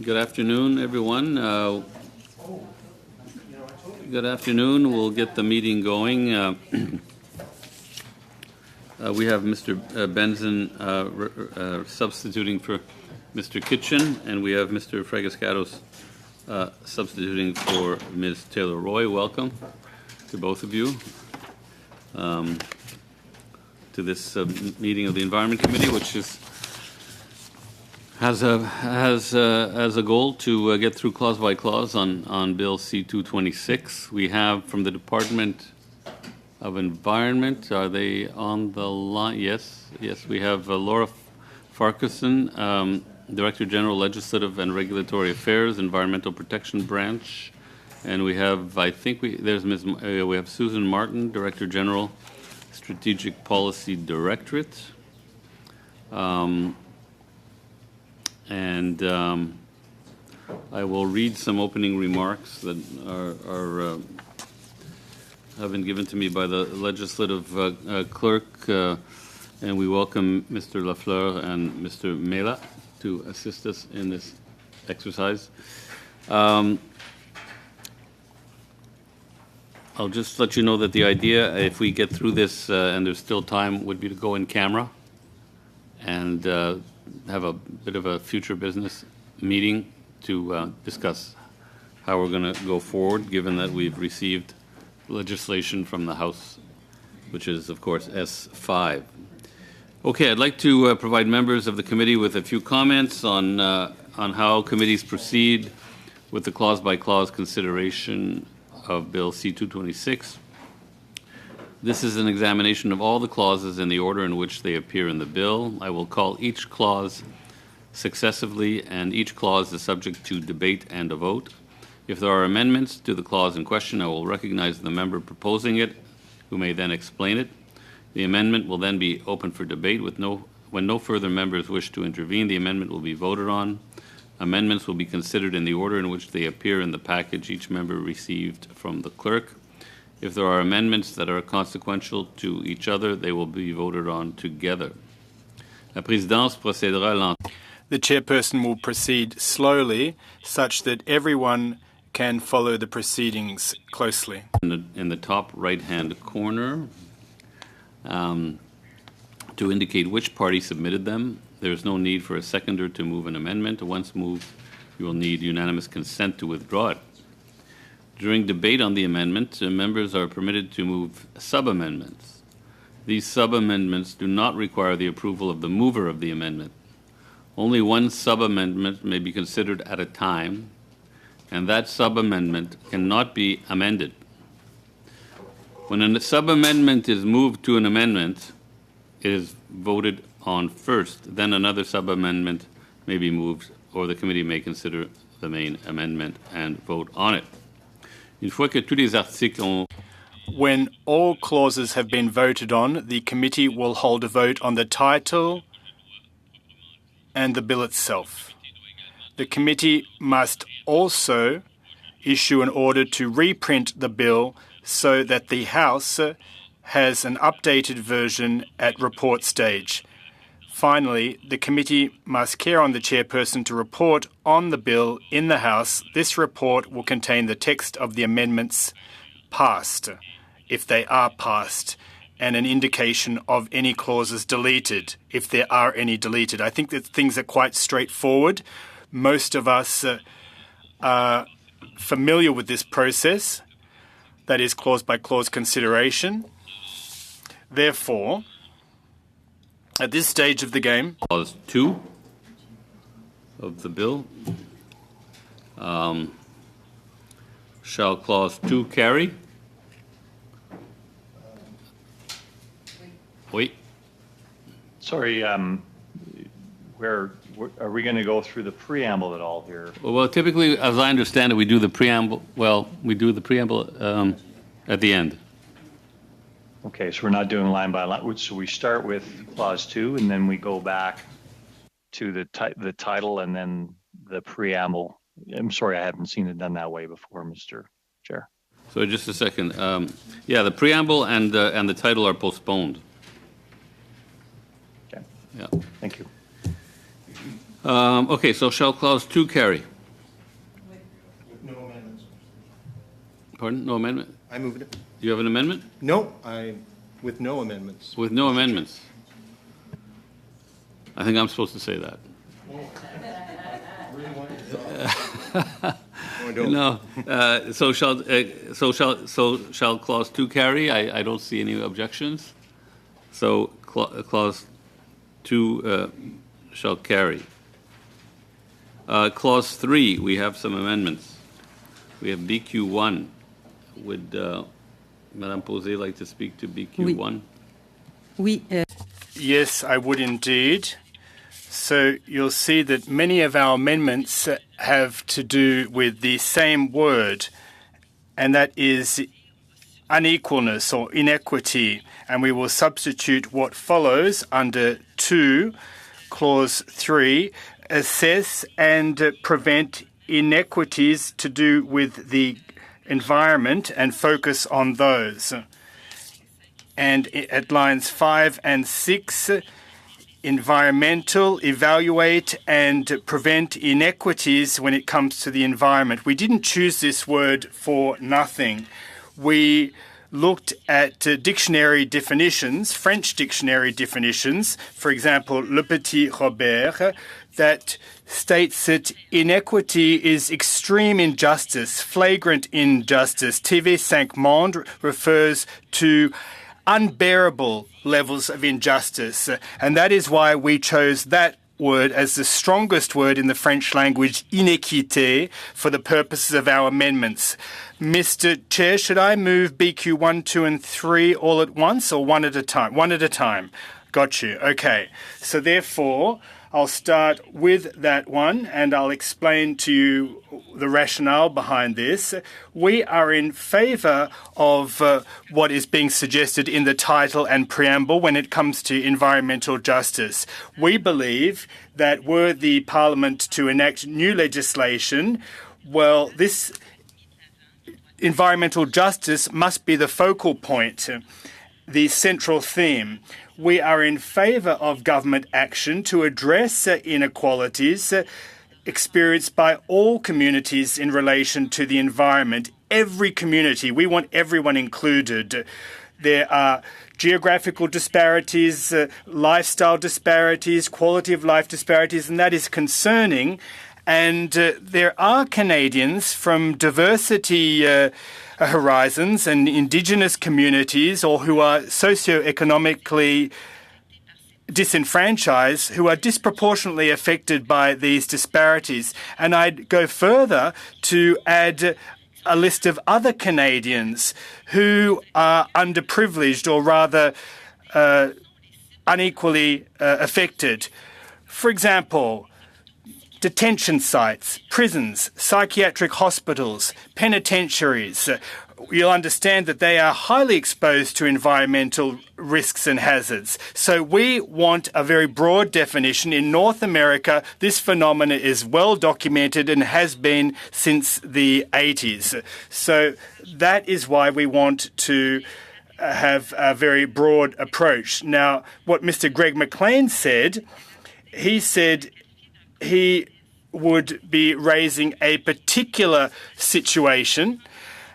Good afternoon, everyone. Good afternoon. We'll get the meeting going. We have Mr. Benzin substituting for Mr. Kitchen, and we have Mr. Fragascatos substituting for Ms. Taylor-Roy. Welcome to both of you to this meeting of the Environment Committee, which has a goal to get through clause by clause on Bill C-226. We have from the Department of Environment, are they on the line? Yes, we have Laura Farquharson, Director General, Legislative and Regulatory Affairs, Environmental Protection Branch, and we have, we have Susan Martin, Director General, Strategic Policy Directorate. I will read some opening remarks that have been given to me by the legislative clerk, and we welcome Mr. Lafleur and Mr. Mela to assist us in this exercise. I'll just let you know that the idea, if we get through this and there's still time, would be to go in camera and have a bit of a future business meeting to discuss how we're going to go forward, given that we've received legislation from the House, which is, of course, S5. Okay, I'd like to provide members of the committee with a few comments on how committees proceed with the clause-by-clause consideration of Bill C-226. This is an examination of all the clauses in the order in which they appear in the bill. I will call each clause successively, and each clause is subject to debate and a vote. If there are amendments to the clause in question, I will recognize the member proposing it, who may then explain it. The amendment will then be open for debate. When no further members wish to intervene, the amendment will be voted on. Amendments will be considered in the order in which they appear in the package each member received from the clerk. If there are amendments that are consequential to each other, they will be voted on together. La présidence procédera lentement. The chairperson will proceed slowly, such that everyone can follow the proceedings closely. In the top right-hand corner, to indicate which party submitted them. There is no need for a seconder to move an amendment. Once moved, you will need unanimous consent to withdraw it. During debate on the amendment, members are permitted to move sub-amendments. These sub-amendments do not require the approval of the mover of the amendment. Only one sub-amendment may be considered at a time, and that sub-amendment cannot be amended. When a sub-amendment is moved to an amendment, it is voted on first. Then another sub-amendment may be moved, or the committee may consider the main amendment and vote on it. When all clauses have been voted on, the committee will hold a vote on the title and the bill itself. The committee must also issue an order to reprint the bill so that the House has an updated version at report stage. Finally, the committee must care on the chairperson to report on the bill in the House. This report will contain the text of the amendments passed, if they are passed, and an indication of any clauses deleted, if there are any deleted. I think that things are quite straightforward. Most of us are familiar with this process, that is clause-by-clause consideration. Therefore, at this stage of the game, Clause 2 of the bill. Shall Clause 2 carry? Wait. Sorry, where are we going to go through the preamble at all here? Well, typically, as I understand it, we do the preamble. Well, we do the preamble at the end. Okay, so we're not doing line by line. So we start with clause 2, and then we go back to the title and then the preamble. I'm sorry, I haven't seen it done that way before, Mr. Chair. So just a second. Yeah, the preamble and the title are postponed. Okay. Yeah. Thank you. Okay, so shall clause 2 carry? Pardon? No amendment? I move it. You have an amendment? No, with no amendments. With no amendments. I think I'm supposed to say that. No. So shall clause 2 carry? I don't see any objections. So clause 2 shall carry. Clause 3, we have some amendments. We have BQ1. Would Madame Posé like to speak to BQ1? Oui, Yes, I would indeed. So you'll see that many of our amendments have to do with the same word, and that is unequalness or inequity. And we will substitute what follows under 2, clause 3, assess and prevent inequities to do with the environment and focus on those. And at lines 5 and 6, environmental, evaluate and prevent inequities when it comes to the environment. We didn't choose this word for nothing. We looked at dictionary definitions, French dictionary definitions, for example, Le Petit Robert, that states that inequity is extreme injustice, flagrant injustice. TV5 Monde refers to unbearable levels of injustice. And that is why we chose that word as the strongest word in the French language, inéquité, for the purposes of our amendments. Mr. Chair, should I move BQ 1, 2, and 3 all at once or one at a time? One at a time. Got you. Okay. So therefore, I'll start with that one and I'll explain to you the rationale behind this. We are in favour of what is being suggested in the title and preamble when it comes to environmental justice. We believe that were the Parliament to enact new legislation, well, this environmental justice must be the focal point, the central theme. We are in favour of government action to address inequalities experienced by all communities in relation to the environment. Every community, we want everyone included. There are geographical disparities, lifestyle disparities, quality of life disparities, and that is concerning. And there are Canadians from diversity horizons and Indigenous communities or who are socioeconomically disenfranchised who are disproportionately affected by these disparities. And I'd go further to add a list of other Canadians who are underprivileged or rather unequally affected. For example, detention sites, prisons, psychiatric hospitals, penitentiaries. You'll understand that they are highly exposed to environmental risks and hazards. So we want a very broad definition. In North America, this phenomenon is well documented and has been since the 80s. So that is why we want to have a very broad approach. Now, what Mr. Greg McLean said, he said he would be raising a particular situation.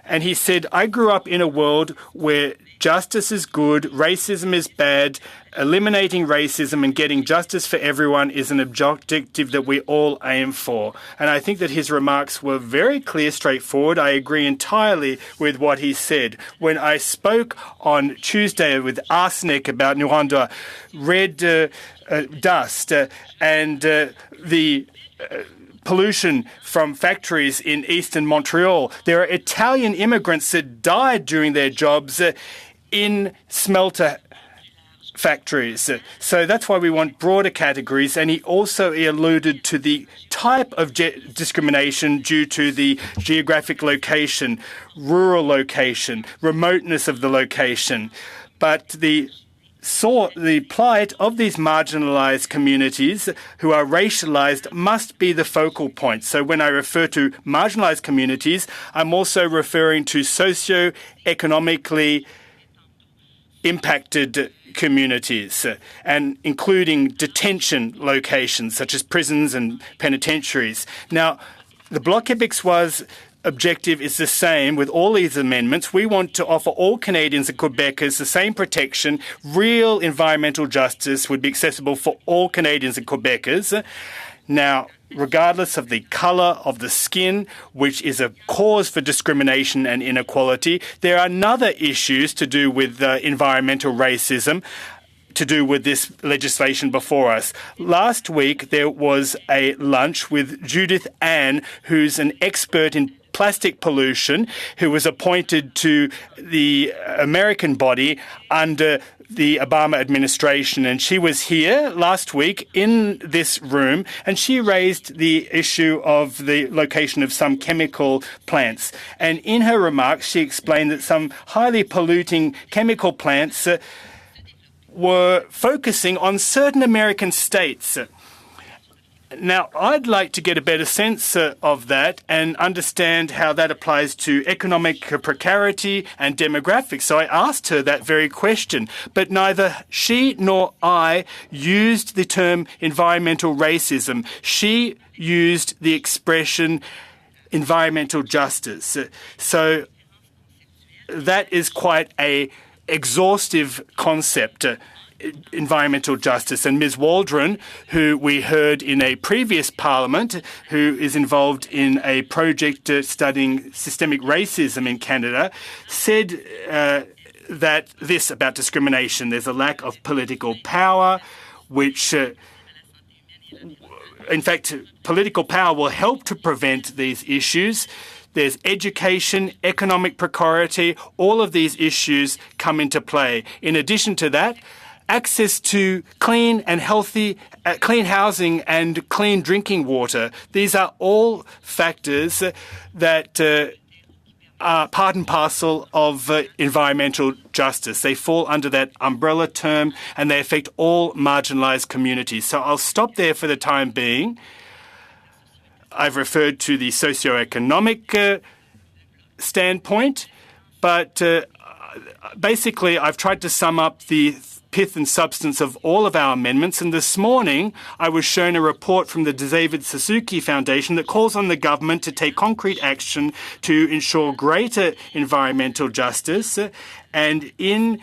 And he said, I grew up in a world where justice is good, racism is bad, eliminating racism and getting justice for everyone is an objective that we all aim for. And I think that his remarks were very clear, straightforward. I agree entirely with what he said. When I spoke on Tuesday with Arsenic about Nuranda, red dust and the pollution from factories in eastern Montreal. There are Italian immigrants that died during their jobs in smelter factories. So that's why we want broader categories. And he also alluded to the type of discrimination due to the geographic location, rural location, remoteness of the location. But the plight of these marginalized communities who are racialized must be the focal point. So when I refer to marginalized communities, I'm also referring to socio-economically impacted communities, and including detention locations such as prisons and penitentiaries. Now, the Bloc Québécois objective is the same with all these amendments. We want to offer all Canadians and Quebecers the same protection. Real environmental justice would be accessible for all Canadians and Quebecers. Now, regardless of the colour of the skin, which is a cause for discrimination and inequality, there are other issues to do with environmental racism to do with this legislation before us. Last week, there was a lunch with Judith Ann, who's an expert in plastic pollution, who was appointed to the American body under the Obama administration. And she was here last week in this room, and she raised the issue of the location of some chemical plants. And in her remarks, she explained that some highly polluting chemical plants were focusing on certain American states. Now, I'd like to get a better sense of that and understand how that applies to economic precarity and demographics. So I asked her that very question, but neither she nor I used the term environmental racism. She used the expression environmental justice. So that is quite a exhaustive concept, environmental justice. And Ms. Waldron, who we heard in a previous parliament, who is involved in a project studying systemic racism in Canada, said that this about discrimination, there's a lack of political power, which in fact, political power will help to prevent these issues. There's education, economic precarity, all of these issues come into play. In addition to that, access to clean and healthy, clean housing and clean drinking water. These are all factors that are part and parcel of environmental justice. They fall under that umbrella term and they affect all marginalised communities. So I'll stop there for the time being. I've referred to the socioeconomic standpoint, but basically I've tried to sum up the pith and substance of all of our amendments. And this morning, I was shown a report from the David Suzuki Foundation that calls on the government to take concrete action to ensure greater environmental justice. And in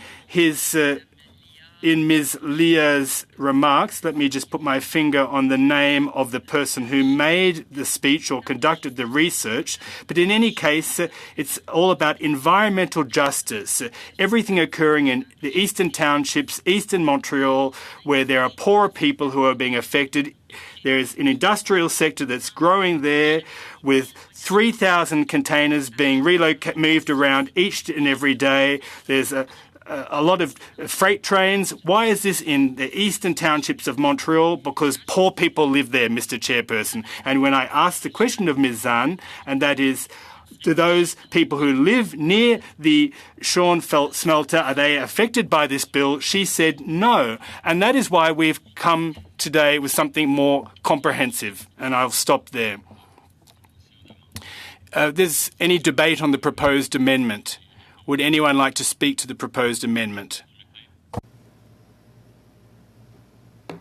Ms. Leah's remarks, let me just put my finger on the name of the person who made the speech or conducted the research. But in any case, it's all about environmental justice. Everything occurring in the eastern townships, eastern Montreal, where there are poorer people who are being affected. There's an industrial sector that's growing there with 3,000 containers being moved around each and every day. There's a lot of freight trains. Why is this in the eastern townships of Montreal? Because poor people live there, Mr. Chairperson. And when I asked the question of Ms. Zahn, and that is, do those people who live near the Schoenfeld smelter, are they affected by this bill? She said no. And that is why we've come today with something more comprehensive. And I'll stop there. There's any debate on the proposed amendment? Would anyone like to speak to the proposed amendment?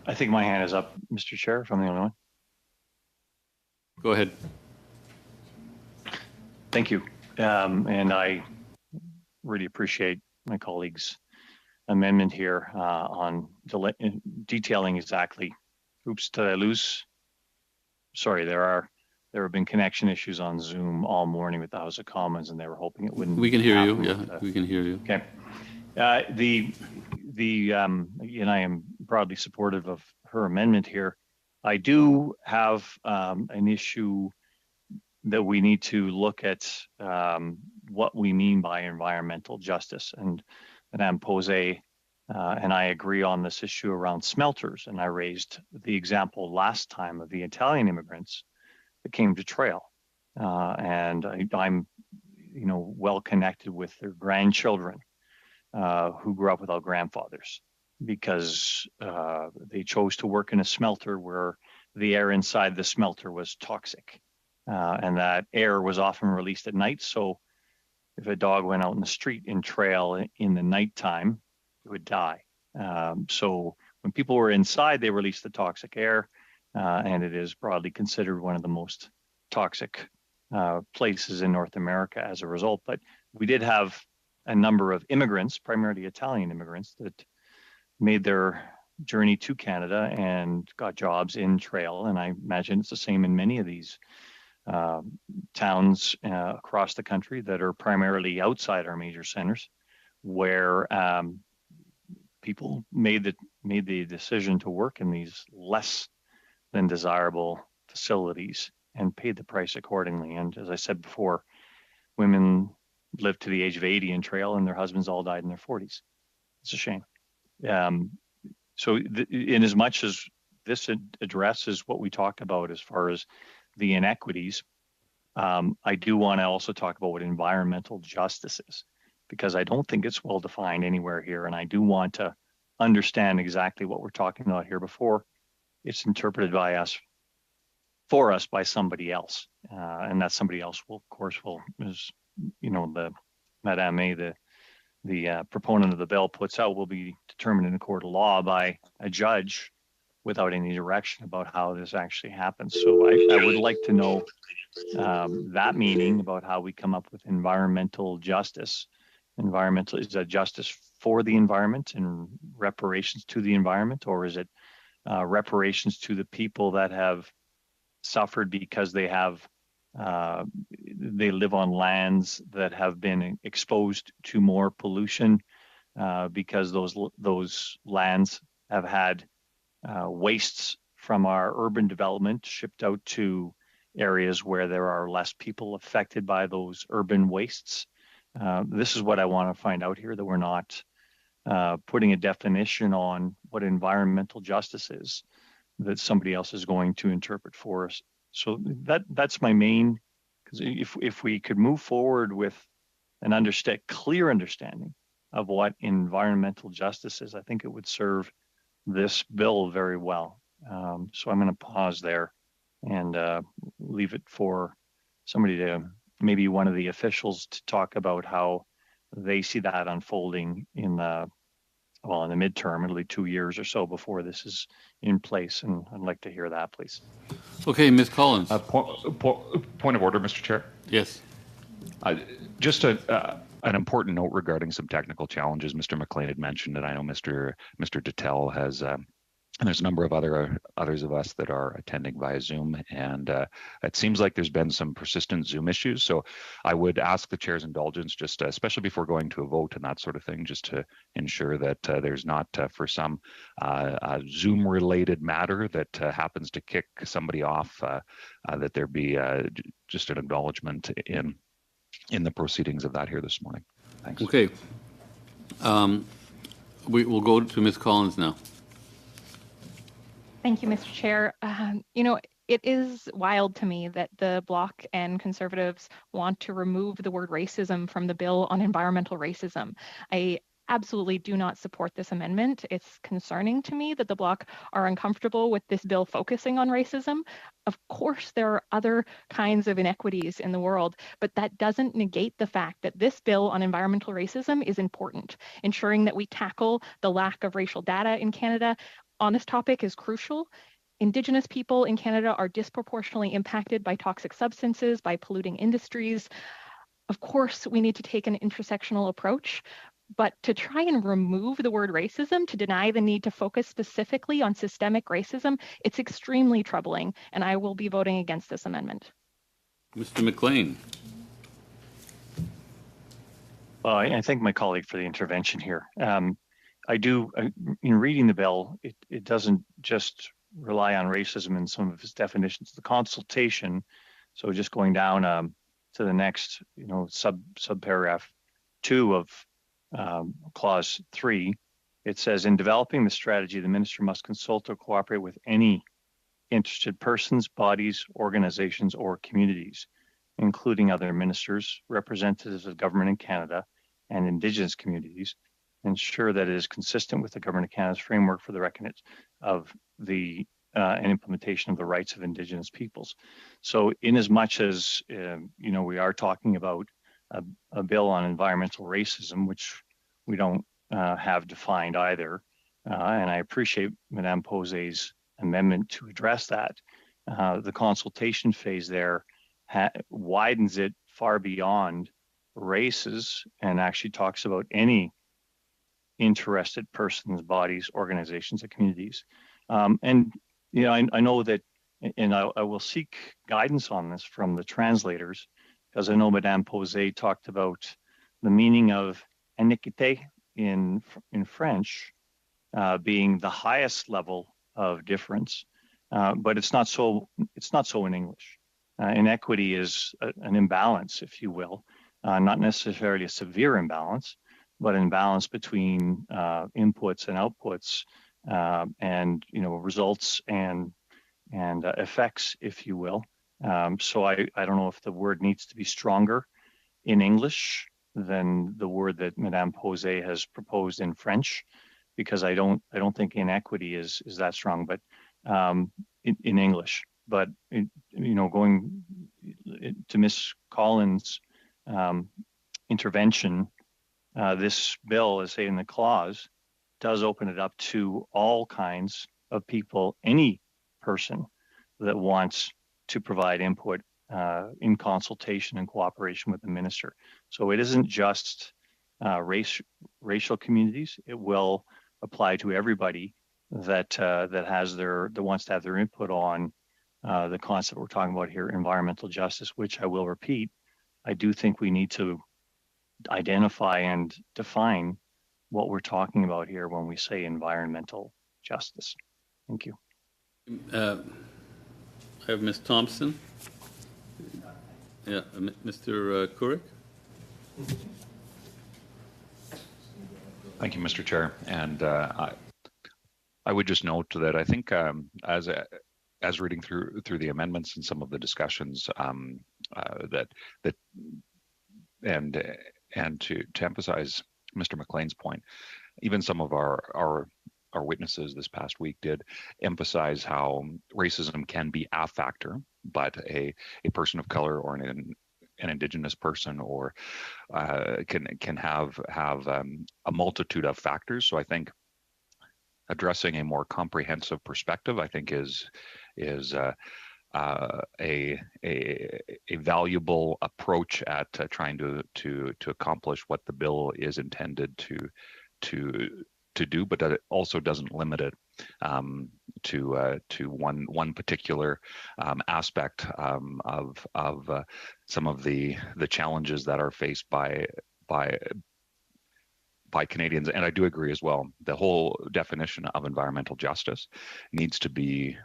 I think my hand is up, Mr. Chair, if I'm the only one. Go ahead. Thank you. And I really appreciate my colleague's amendment here on detailing exactly. Oops, did I lose? Sorry, there have been connection issues on Zoom all morning with the House of Commons, and they were hoping it wouldn't. We can hear you. Yeah, we can hear you. Okay. And I am broadly supportive of her amendment here. I do have an issue that we need to look at what we mean by environmental justice. And Madame Posey and I agree on this issue around smelters. And I raised the example last time of the Italian immigrants that came to Trail. And I'm well connected with their grandchildren who grew up without grandfathers because they chose to work in a smelter where the air inside the smelter was toxic. And that air was often released at night. So if a dog went out in the street in Trail in the nighttime, it would die. So when people were inside, they released the toxic air. And it is broadly considered one of the most toxic places in North America as a result. But we did have a number of immigrants, primarily Italian immigrants, that made their journey to Canada and got jobs in trail. And I imagine it's the same in many of these towns across the country that are primarily outside our major centers, where people made the decision to work in these less than desirable facilities and paid the price accordingly. And as I said before, women lived to the age of 80 in trail, and their husbands all died in their 40s. It's a shame. So in as much as this addresses what we talked about as far as the inequities, I do want to also talk about what environmental justice is, because I don't think it's well defined anywhere here. And I do want to understand exactly what we're talking about here before it's interpreted by us, for us, by somebody else. And that somebody else will, of course, is, the Madame May, the proponent of the bill, puts out, will be determined in a court of law by a judge without any direction about how this actually happens. So I would like to know that meaning about how we come up with environmental justice. Environmental, is that justice for the environment and reparations to the environment, or is it reparations to the people that have suffered because they live on lands that have been exposed to more pollution because those lands have had wastes from our urban development shipped out to areas where there are less people affected by those urban wastes. This is what I want to find out here, that we're not putting a definition on what environmental justice is that somebody else is going to interpret for us. So that's my main, because if we could move forward with an clear understanding of what environmental justice is, I think it would serve this bill very well. So I'm going to pause there and leave it for somebody to, maybe one of the officials, to talk about how they see that unfolding in the midterm. It'll be 2 years or so before this is in place, and I'd like to hear that, please. Okay, Ms. Collins. Point of order, Mr. Chair. Yes. Just an important note regarding some technical challenges Mr. McLean had mentioned, and I know Mr. Detel has, and there's a number of others of us that are attending via Zoom, and it seems like there's been some persistent Zoom issues. So I would ask the chair's indulgence, just especially before going to a vote and that sort of thing, just to ensure that there's not, for some Zoom-related matter that happens to kick somebody off, that there be just an acknowledgement in the proceedings of that here this morning. Thanks. Okay. We will go to Ms. Collins now. Thank you, Mr. Chair. It is wild to me that the Bloc and Conservatives want to remove the word racism from the bill on environmental racism. I absolutely do not support this amendment. It's concerning to me that the Bloc are uncomfortable with this bill focusing on racism. Of course, there are other kinds of inequities in the world, but that doesn't negate the fact that this bill on environmental racism is important. Ensuring that we tackle the lack of racial data in Canada on this topic is crucial. Indigenous people in Canada are disproportionately impacted by toxic substances, by polluting industries. Of course, we need to take an intersectional approach, but to try and remove the word racism, to deny the need to focus specifically on systemic racism, it's extremely troubling, and I will be voting against this amendment. Mr. McLean. Well, I thank my colleague for the intervention here. In reading the bill, it doesn't just rely on racism in some of its definitions. The consultation, so just going down to the next, subparagraph 2 of clause 3, it says, in developing the strategy, the minister must consult or cooperate with any interested persons, bodies, organizations, or communities, including other ministers, representatives of government in Canada, and Indigenous communities, ensure that it is consistent with the Government of Canada's framework for the recognition of the and implementation of the rights of Indigenous peoples. So in as much as, we are talking about a bill on environmental racism, which we don't have defined either, and I appreciate Madame Posé's amendment to address that, the consultation phase there widens it far beyond races and actually talks about any interested persons, bodies, organizations, and communities. And I know that, and I will seek guidance on this from the translators, because I know Madame Posé talked about the meaning of iniquité in French being the highest level of difference, but it's not so in English. Inequity is an imbalance, if you will, not necessarily a severe imbalance, but an imbalance between inputs and outputs, and results and effects, if you will. So I don't know if the word needs to be stronger in English than the word that Madame Posé has proposed in French, because I don't think inequity is that strong, but in English. But going to Ms. Collins' intervention, this bill, as say in the clause, does open it up to all kinds of people, any person that wants to provide input in consultation and cooperation with the minister. So it isn't just racial communities. It will apply to everybody that wants to have their input on the concept we're talking about here, environmental justice, which I will repeat, I do think we need to identify and define what we're talking about here when we say environmental justice. Thank you. I have Ms. Thompson. Yeah, Mr. Courik. Thank you, Mr. Chair. And I would just note that I think as reading through the amendments and some of the discussions and to emphasize Mr. McLean's point, even some of our witnesses this past week did emphasize how racism can be a factor, but a person of color or an Indigenous person or can have a multitude of factors. So I think addressing a more comprehensive perspective, I think, is a valuable approach at trying to accomplish what the bill is intended to do, but that it also doesn't limit it to one particular aspect of some of the challenges that are faced by Canadians. And I do agree as well, the whole definition of environmental justice needs to be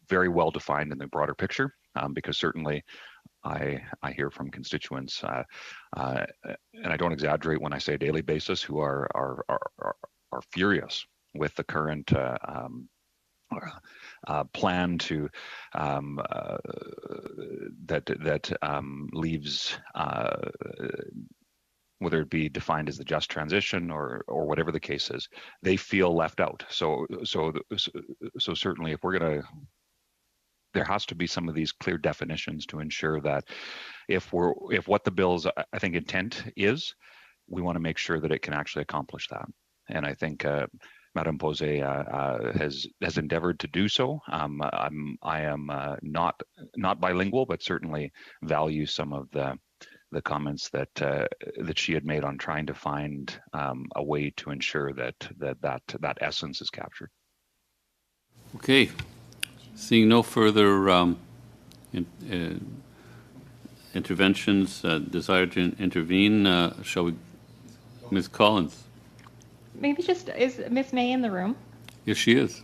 very well defined in the broader picture, because certainly I hear from constituents, and I don't exaggerate when I say daily basis, who are furious with the current plan to that leaves, whether it be defined as the just transition or whatever the case is, they feel left out. So certainly, if we're going to, there has to be some of these clear definitions to ensure that if what the bill's, I think, intent is, we want to make sure that it can actually accomplish that. And I think Madame Posé has endeavored to do so. I am not bilingual, but certainly value some of the comments that she had made on trying to find a way to ensure that essence is captured. Okay. Seeing no further interventions, desire to intervene, shall we? Ms. Collins. Maybe is Ms. May in the room? Yes, she is.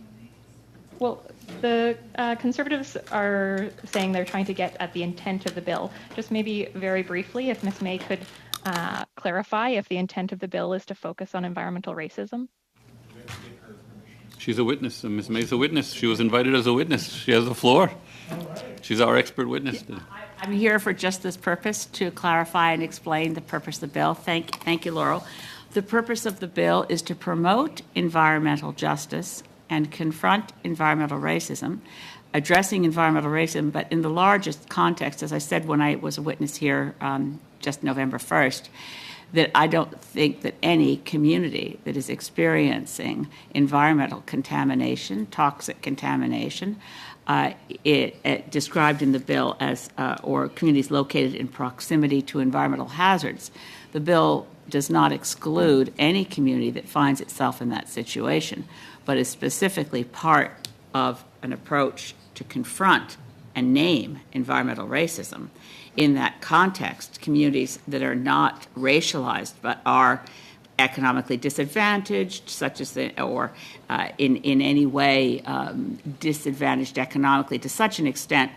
Well, the Conservatives are saying they're trying to get at the intent of the bill. Just maybe very briefly, if Ms. May could clarify if the intent of the bill is to focus on environmental racism. She's a witness. Ms. May's a witness. She was invited as a witness. She has the floor. She's our expert witness today. I'm here for just this purpose, to clarify and explain the purpose of the bill. Thank you, Laurel. The purpose of the bill is to promote environmental justice and confront environmental racism, addressing environmental racism, but in the largest context, as I said when I was a witness here just November 1st, that I don't think that any community that is experiencing environmental contamination, toxic contamination, described in the bill as, or communities located in proximity to environmental hazards, the bill does not exclude any community that finds itself in that situation, but is specifically part of an approach to confront and name environmental racism. In that context, communities that are not racialized but are economically disadvantaged, such as or in any way disadvantaged economically to such an extent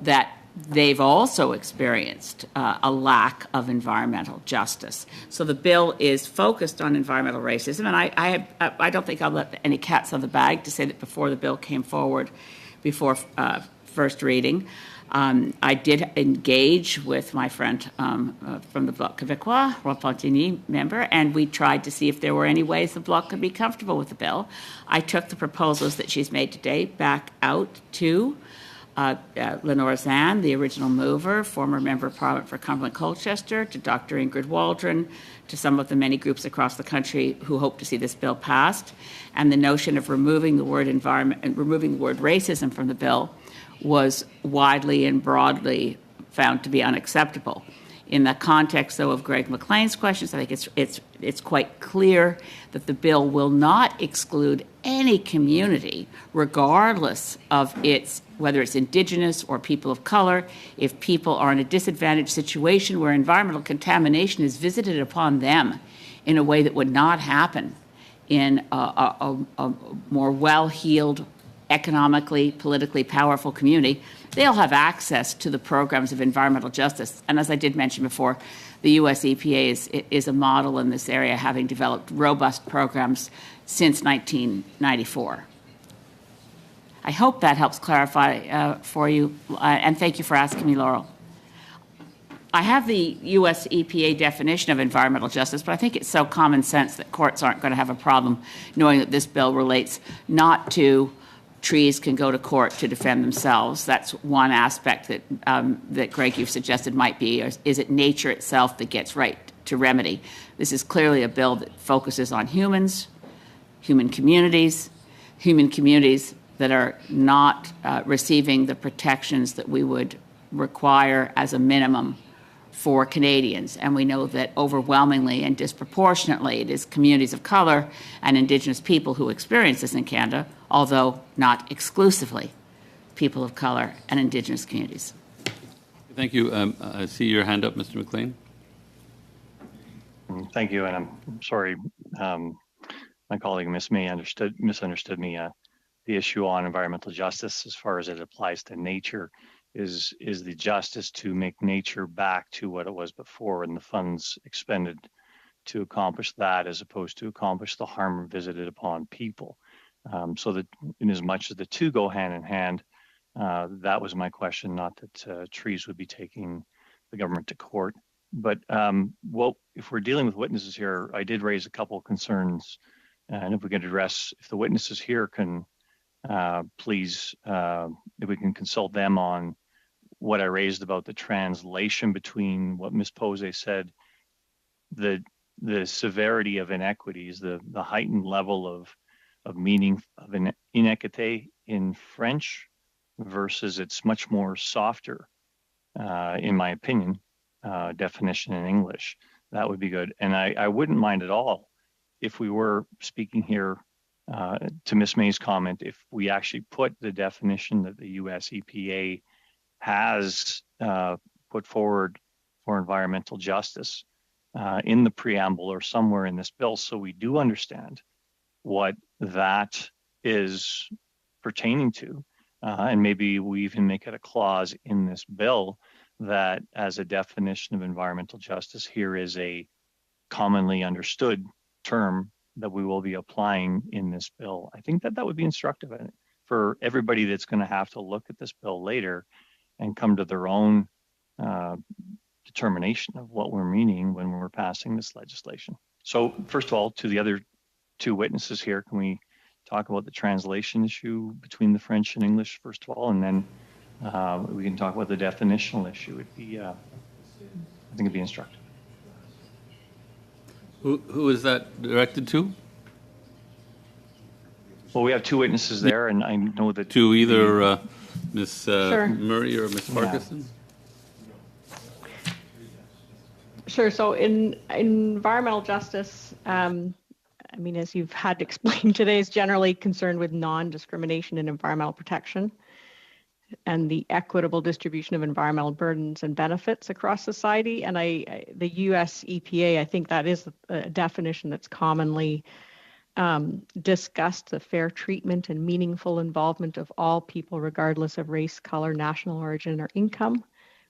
that they've also experienced a lack of environmental justice. So the bill is focused on environmental racism, and I don't think I'll let any cats out of the bag to say that before the bill came forward, before first reading, I did engage with my friend from the Bloc Québécois, Roy Pontigny member, and we tried to see if there were any ways the Bloc could be comfortable with the bill. I took the proposals that she's made today back out to Lenore Zann, the original mover, former member of Parliament for Cumberland-Colchester, to Dr. Ingrid Waldron, to some of the many groups across the country who hope to see this bill passed. And the notion of removing the word environment and removing the word racism from the bill was widely and broadly found to be unacceptable. In the context, though, of Greg McLean's questions, I think it's quite clear that the bill will not exclude any community, regardless of whether it's Indigenous or people of color, if people are in a disadvantaged situation where environmental contamination is visited upon them in a way that would not happen in a more well-heeled, economically, politically powerful community, they'll have access to the programs of environmental justice. And as I did mention before, the U.S. EPA is a model in this area, having developed robust programs since 1994. I hope that helps clarify for you, and thank you for asking me, Laurel. I have the U.S. EPA definition of environmental justice, but I think it's so common sense that courts aren't going to have a problem knowing that this bill relates not to trees can go to court to defend themselves. That's one aspect that Greg, you've suggested might be, or is it nature itself that gets right to remedy? This is clearly a bill that focuses on humans, human communities that are not receiving the protections that we would require as a minimum for Canadians. And we know that overwhelmingly and disproportionately it is communities of color and Indigenous people who experience this in Canada, although not exclusively people of color and Indigenous communities. Thank you. I see your hand up, Mr. McLean. Thank you, and I'm sorry, my colleague misunderstood me. The issue on environmental justice, as far as it applies to nature, is the justice to make nature back to what it was before, and the funds expended to accomplish that, as opposed to accomplish the harm visited upon people. So that, in as much as the two go hand in hand, that was my question. Not that trees would be taking the government to court, but well, if we're dealing with witnesses here, I did raise a couple of concerns, and if we could address, if the witnesses here can please, if we can consult them on what I raised about the translation between what Ms. Posey said, the severity of inequities, the heightened level of meaning of an inequité in French versus its much more softer, in my opinion, definition in English. That would be good. And I wouldn't mind at all if we were speaking here to Ms. May's comment, if we actually put the definition that the US EPA has put forward for environmental justice in the preamble or somewhere in this bill, so we do understand what that is pertaining to. And maybe we even make it a clause in this bill that as a definition of environmental justice, here is a commonly understood term that we will be applying in this bill. I think that would be instructive for everybody that's going to have to look at this bill later and come to their own determination of what we're meaning when we're passing this legislation. So first of all, to the other two witnesses here, can we talk about the translation issue between the French and English first of all, and then we can talk about the definitional issue. I think it'd be instructive. Who is that directed to? Well, we have two witnesses there, and I know that To either Ms. Sure. Murray or Ms. Farquharson? Sure. So in environmental justice, I mean, as you've had explained today, is generally concerned with non-discrimination in environmental protection and the equitable distribution of environmental burdens and benefits across society. And the US EPA, I think that is a definition that's commonly discussed, the fair treatment and meaningful involvement of all people, regardless of race, color, national origin, or income,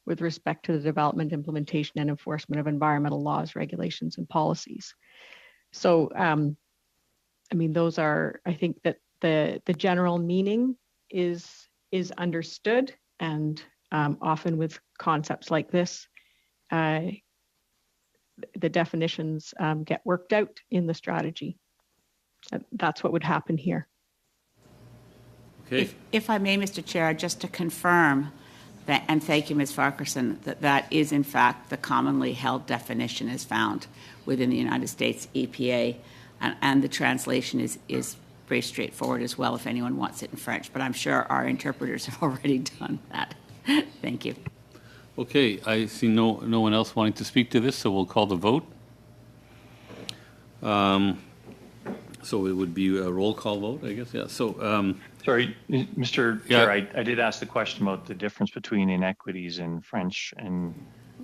with respect to the development, implementation, and enforcement of environmental laws, regulations, and policies. So, I mean, those are, I think that the general meaning is understood, and often with concepts like this, the definitions get worked out in the strategy. That's what would happen here. Okay. If I may, Mr. Chair, just to confirm that, and thank you, Ms. Farquharson, that is in fact the commonly held definition as found within the United States EPA, and the translation is very straightforward as well if anyone wants it in French, but I'm sure our interpreters have already done that. Thank you. Okay, I see no one else wanting to speak to this, so we'll call the vote. So it would be a roll call vote, I guess. Yeah. So, Sorry, Mr. Yeah. Chair, I did ask the question about the difference between inequities in French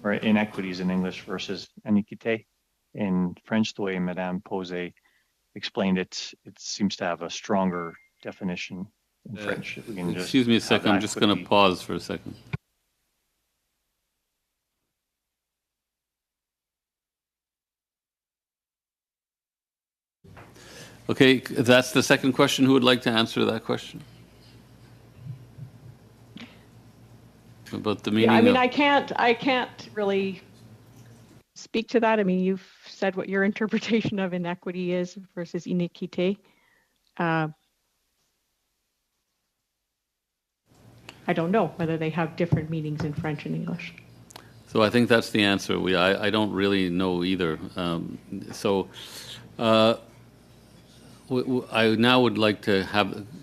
or inequities in English versus iniquité. In French, the way Madame Posé explained it, it seems to have a stronger definition in French. If we can just excuse me a second. have I'm just going to equity. pause for a second. Okay, that's the second question. Who would like to answer that question? About the meaning Yeah, I mean, of... I can't really speak to that. I mean, you've said what your interpretation of inequity is versus iniquité. I don't know whether they have different meanings in French and English. So I think that's the answer. I don't really know either. I now would like to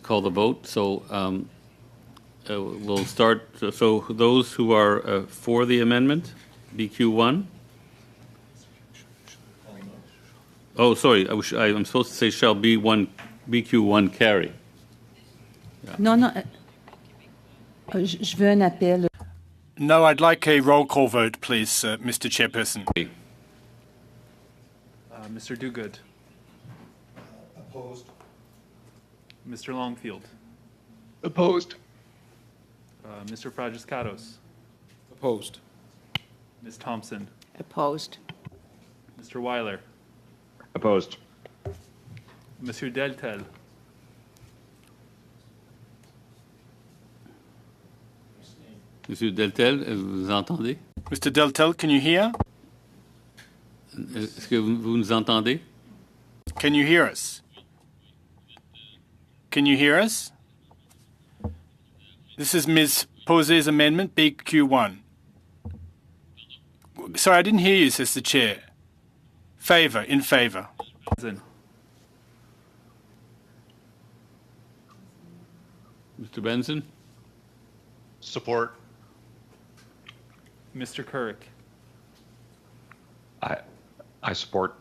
call the vote. So we'll start. So those who are for the amendment, BQ1. Oh, sorry. I'm supposed to say shall BQ1 carry. Non, non. Je veux un appel. No, I'd like a roll call vote, please, Mr. Chairperson. Mr. Duguid. Opposed. Mr. Longfield. Opposed. Mr. Fragiscatos. Opposed. Ms. Thompson. Opposed. Mr. Weiler. Opposed. Monsieur Deltel. Monsieur Deltel, vous entendez? Mr. Deltel, can you hear? Est-ce que vous nous entendez? Can you hear us? Can you hear us? This is Ms. Posé's amendment, BQ1. Sorry, I didn't hear you, says the chair. Favour, in favour. Benson. Mr. Benson? Support. Mr. Couric. I support.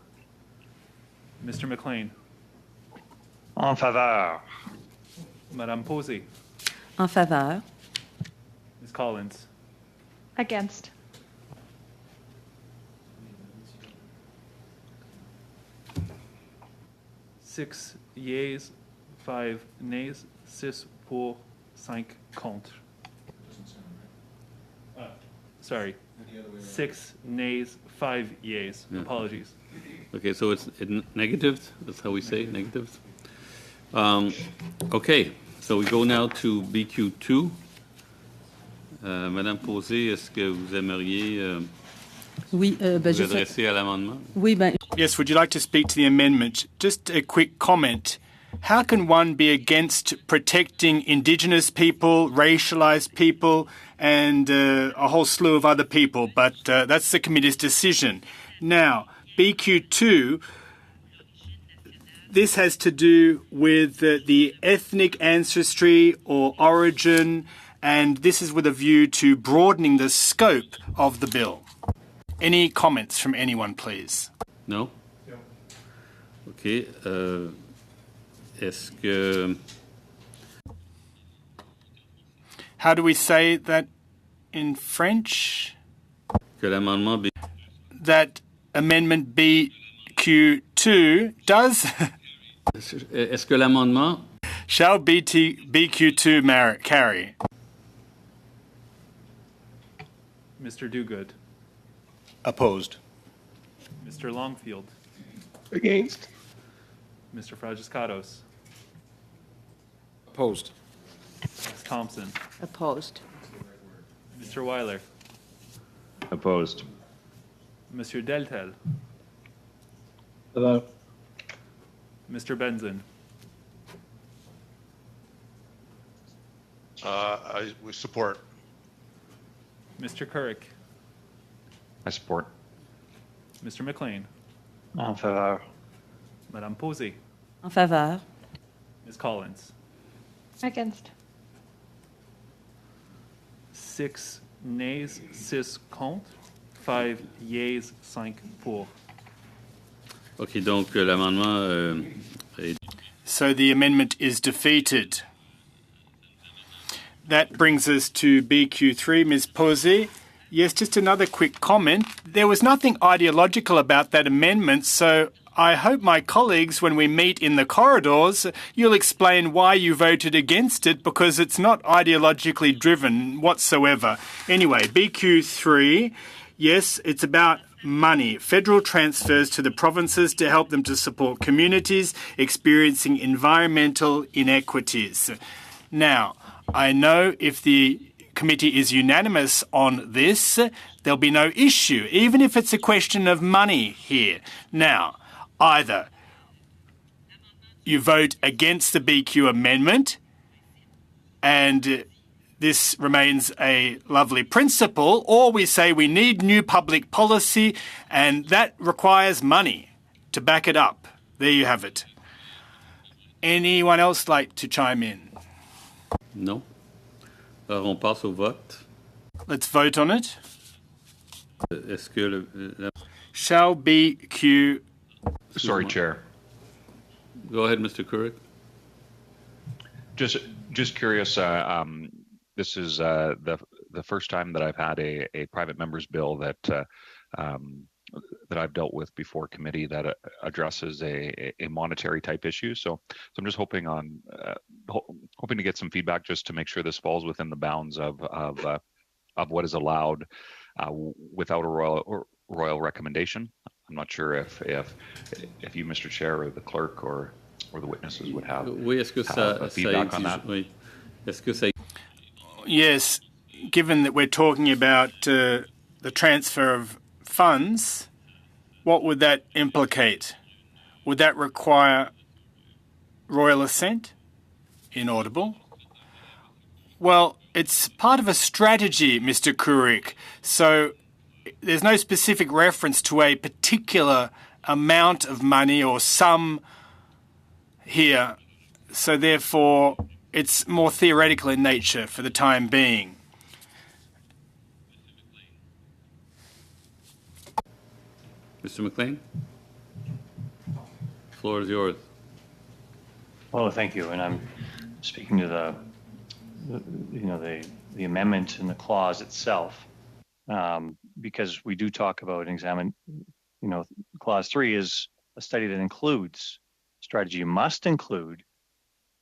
Mr. McLean. En faveur. Madame Posé. En faveur. Ms. Collins. Against. Six yeas, 5 nays, 6 pour, 5 contre. Sorry. 6 nays, 5 yeas. Yeah. Apologies. Okay, so it's negatives? That's how we say negatives? Okay, so we go now to BQ2. Madame Posé, est-ce que vous aimeriez Oui, vous je fais... adresser à l'amendement? Oui, Yes, would you like to speak to the amendment? Just a quick comment. How can one be against protecting Indigenous people, racialised people, and a whole slew of other people? But that's the committee's decision. Now, BQ2, this has to do with the ethnic ancestry or origin, and this is with a view to broadening the scope of the bill. Any comments from anyone, please? No? OK. Est-ce que... How do we say that in French? Que l'amendement B... That amendment BQ2 does... Est-ce que l'amendement... Shall BQ2 carry? Mr. Dogood. Opposed. Mr. Longfield. Against. Mr. Fragiscatos. Opposed. Ms. Thompson. Opposed. Mr. Weiler. Opposed. Monsieur Deltel. Hello. Mr. Benzin. We support. Mr. Couric. I support. Mr. McLean. En faveur. Madame Posey. En faveur. Ms. Collins. Against. 6 nays, 6 contre, 5 yeas, 5 pour. OK, donc l'amendement est... So the amendment is defeated. That brings us to BQ3, Ms. Posey. Yes, just another quick comment. There was nothing ideological about that amendment, so I hope my colleagues, when we meet in the corridors, you'll explain why you voted against it, because it's not ideologically driven whatsoever. Anyway, BQ3, yes, it's about money, federal transfers to the provinces to help them to support communities experiencing environmental inequities. Now, I know if the committee is unanimous on this, there'll be no issue, even if it's a question of money here. Now, either you vote against the BQ amendment, and this remains a lovely principle, or we say we need new public policy, and that requires money to back it up. There you have it. Anyone else like to chime in? Non? Alors, on passe au vote. Let's vote on it. Est-ce que Shall BQ... Sorry, Chair. Go ahead, Mr. Couric. Just curious. This is the first time that I've had a private member's bill that that I've dealt with before committee that addresses a monetary type issue. So I'm just hoping to get some feedback just to make sure this falls within the bounds of what is allowed without a royal recommendation. I'm not sure if you, Mr. Chair, or the clerk or the witnesses would have, Oui, est-ce que ça feedback on that. Oui. Est-ce que ça... Yes, given that we're talking about the transfer of funds, what would that implicate? Would that require royal assent? Inaudible. Well, it's part of a strategy, Mr. Couric, so there's no specific reference to a particular amount of money or sum here, so therefore it's more theoretical in nature for the time being. Mr. McLean? The floor is yours. Well, thank you. And I'm speaking to the amendment in the clause itself, because we do talk about and examine, clause 3 is a study that includes, strategy must include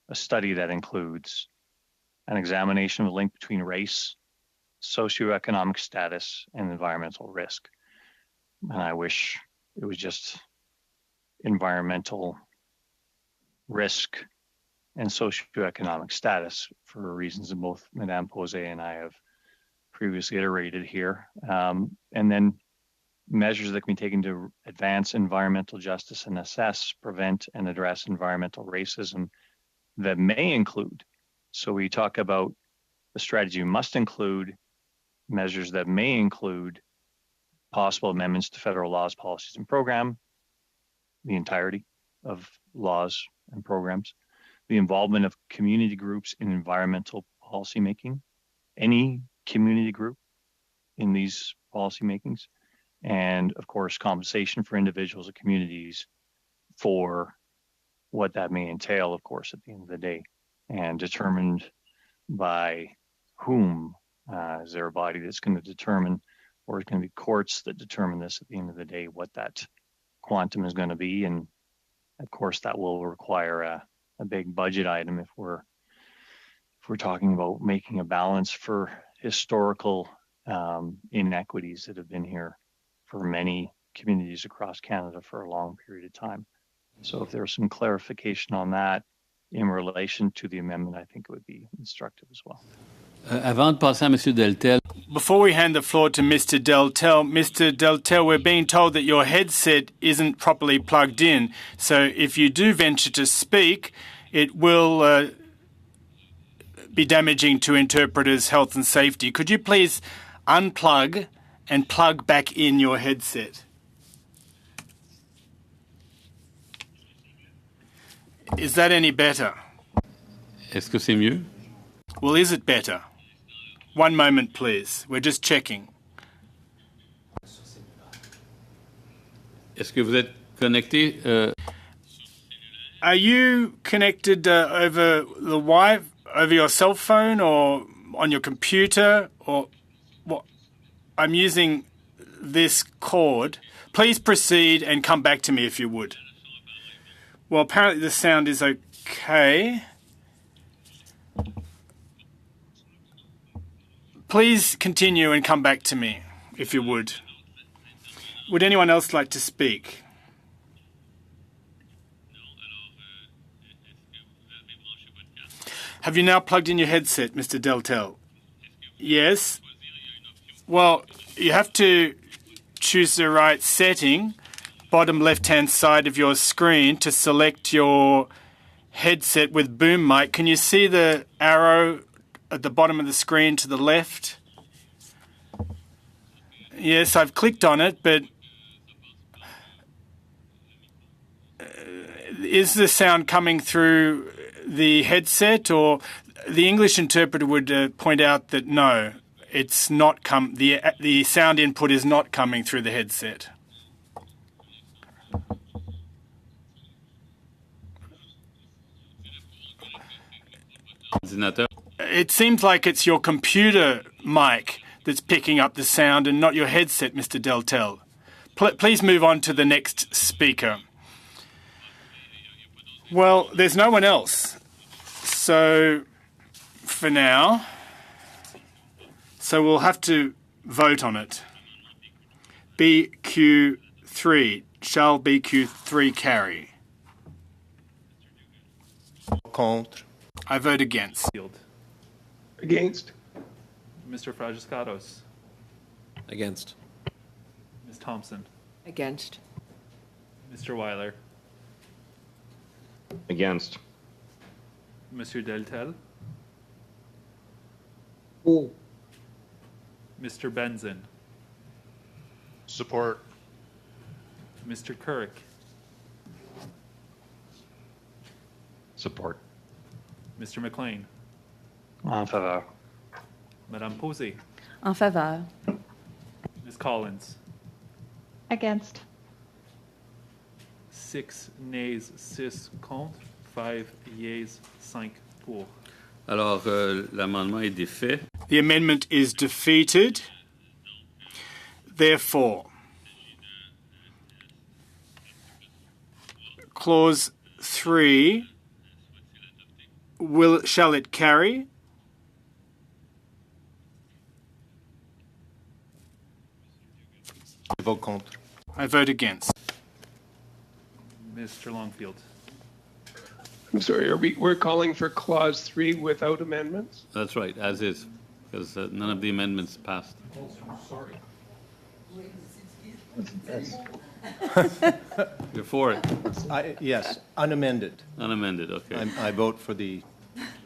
a study that includes an examination of the link between race, socioeconomic status, and environmental risk. And I wish it was just environmental risk and socioeconomic status for reasons that both Madame Posey and I have previously iterated here. And then measures that can be taken to advance environmental justice and assess, prevent, and address environmental racism that may include. So we talk about the strategy must include measures that may include possible amendments to federal laws, policies, and program, the entirety of laws and programs, the involvement of community groups in environmental policymaking, any community group in these policy makings, and of course, compensation for individuals and communities for what that may entail, of course, at the end of the day, and determined by whom. Is there a body that's going to determine, or is going to be courts that determine this at the end of the day, what that quantum is going to be? And of course, that will require a big budget item if we're talking about making a balance for historical inequities that have been here for many communities across Canada for a long period of time. So if there's some clarification on that in relation to the amendment, I think it would be instructive as well. Avant de passer à M. Deltel, Before we hand the floor to Mr. Deltel, we're being told that your headset isn't properly plugged in. So if you do venture to speak, it will be damaging to interpreters' health and safety. Could you please unplug and plug back in your headset? Is that any better? est-ce que c'est mieux? Well, is it better? One moment, please. We're just checking. Est-ce que vous êtes connecté? Are you connected over the over your cell phone or on your computer or what? I'm using this cord. Please proceed and come back to me if you would. Well, apparently the sound is okay. Please continue and come back to me if you would. Would anyone else like to speak? Have you now plugged in your headset, Mr. Deltel? Yes. Well, you have to choose the right setting, bottom left-hand side of your screen, to select your headset with boom mic. Can you see the arrow at the bottom of the screen to the left? Yes, I've clicked on it, but is the sound coming through the headset? Or the English interpreter would point out that no, it's not the sound input is not coming through the headset. Ordinateur. It seems like it's your computer mic that's picking up the sound and not your headset, Mr. Deltel. Please move on to the next speaker. Well, there's no one else. So, for now, we'll have to vote on it. BQ3. Shall BQ3 carry? Contre. I vote against. Field. Against. Mr. Fragiskatos. Against. Ms. Thompson. Against. Mr. Weiler. Against. Monsieur Deltel. Mr. Benzin. Support. Mr. Kirk. Support. Mr. McLean. En faveur. Madame Posey. En faveur. Ms. Collins. Against. 6 nays, 6 contre, 5 yeas, 5 pour. Alors, l'amendement est défait. The amendment is defeated. Therefore, Clause 3, shall it carry? Vote contre. I vote against. Mr. Longfield. I'm sorry, we're calling for Clause 3 without amendments? That's right, as is, because none of the amendments passed. Sorry. You're for it. Yes, unamended. Unamended, okay. I vote for the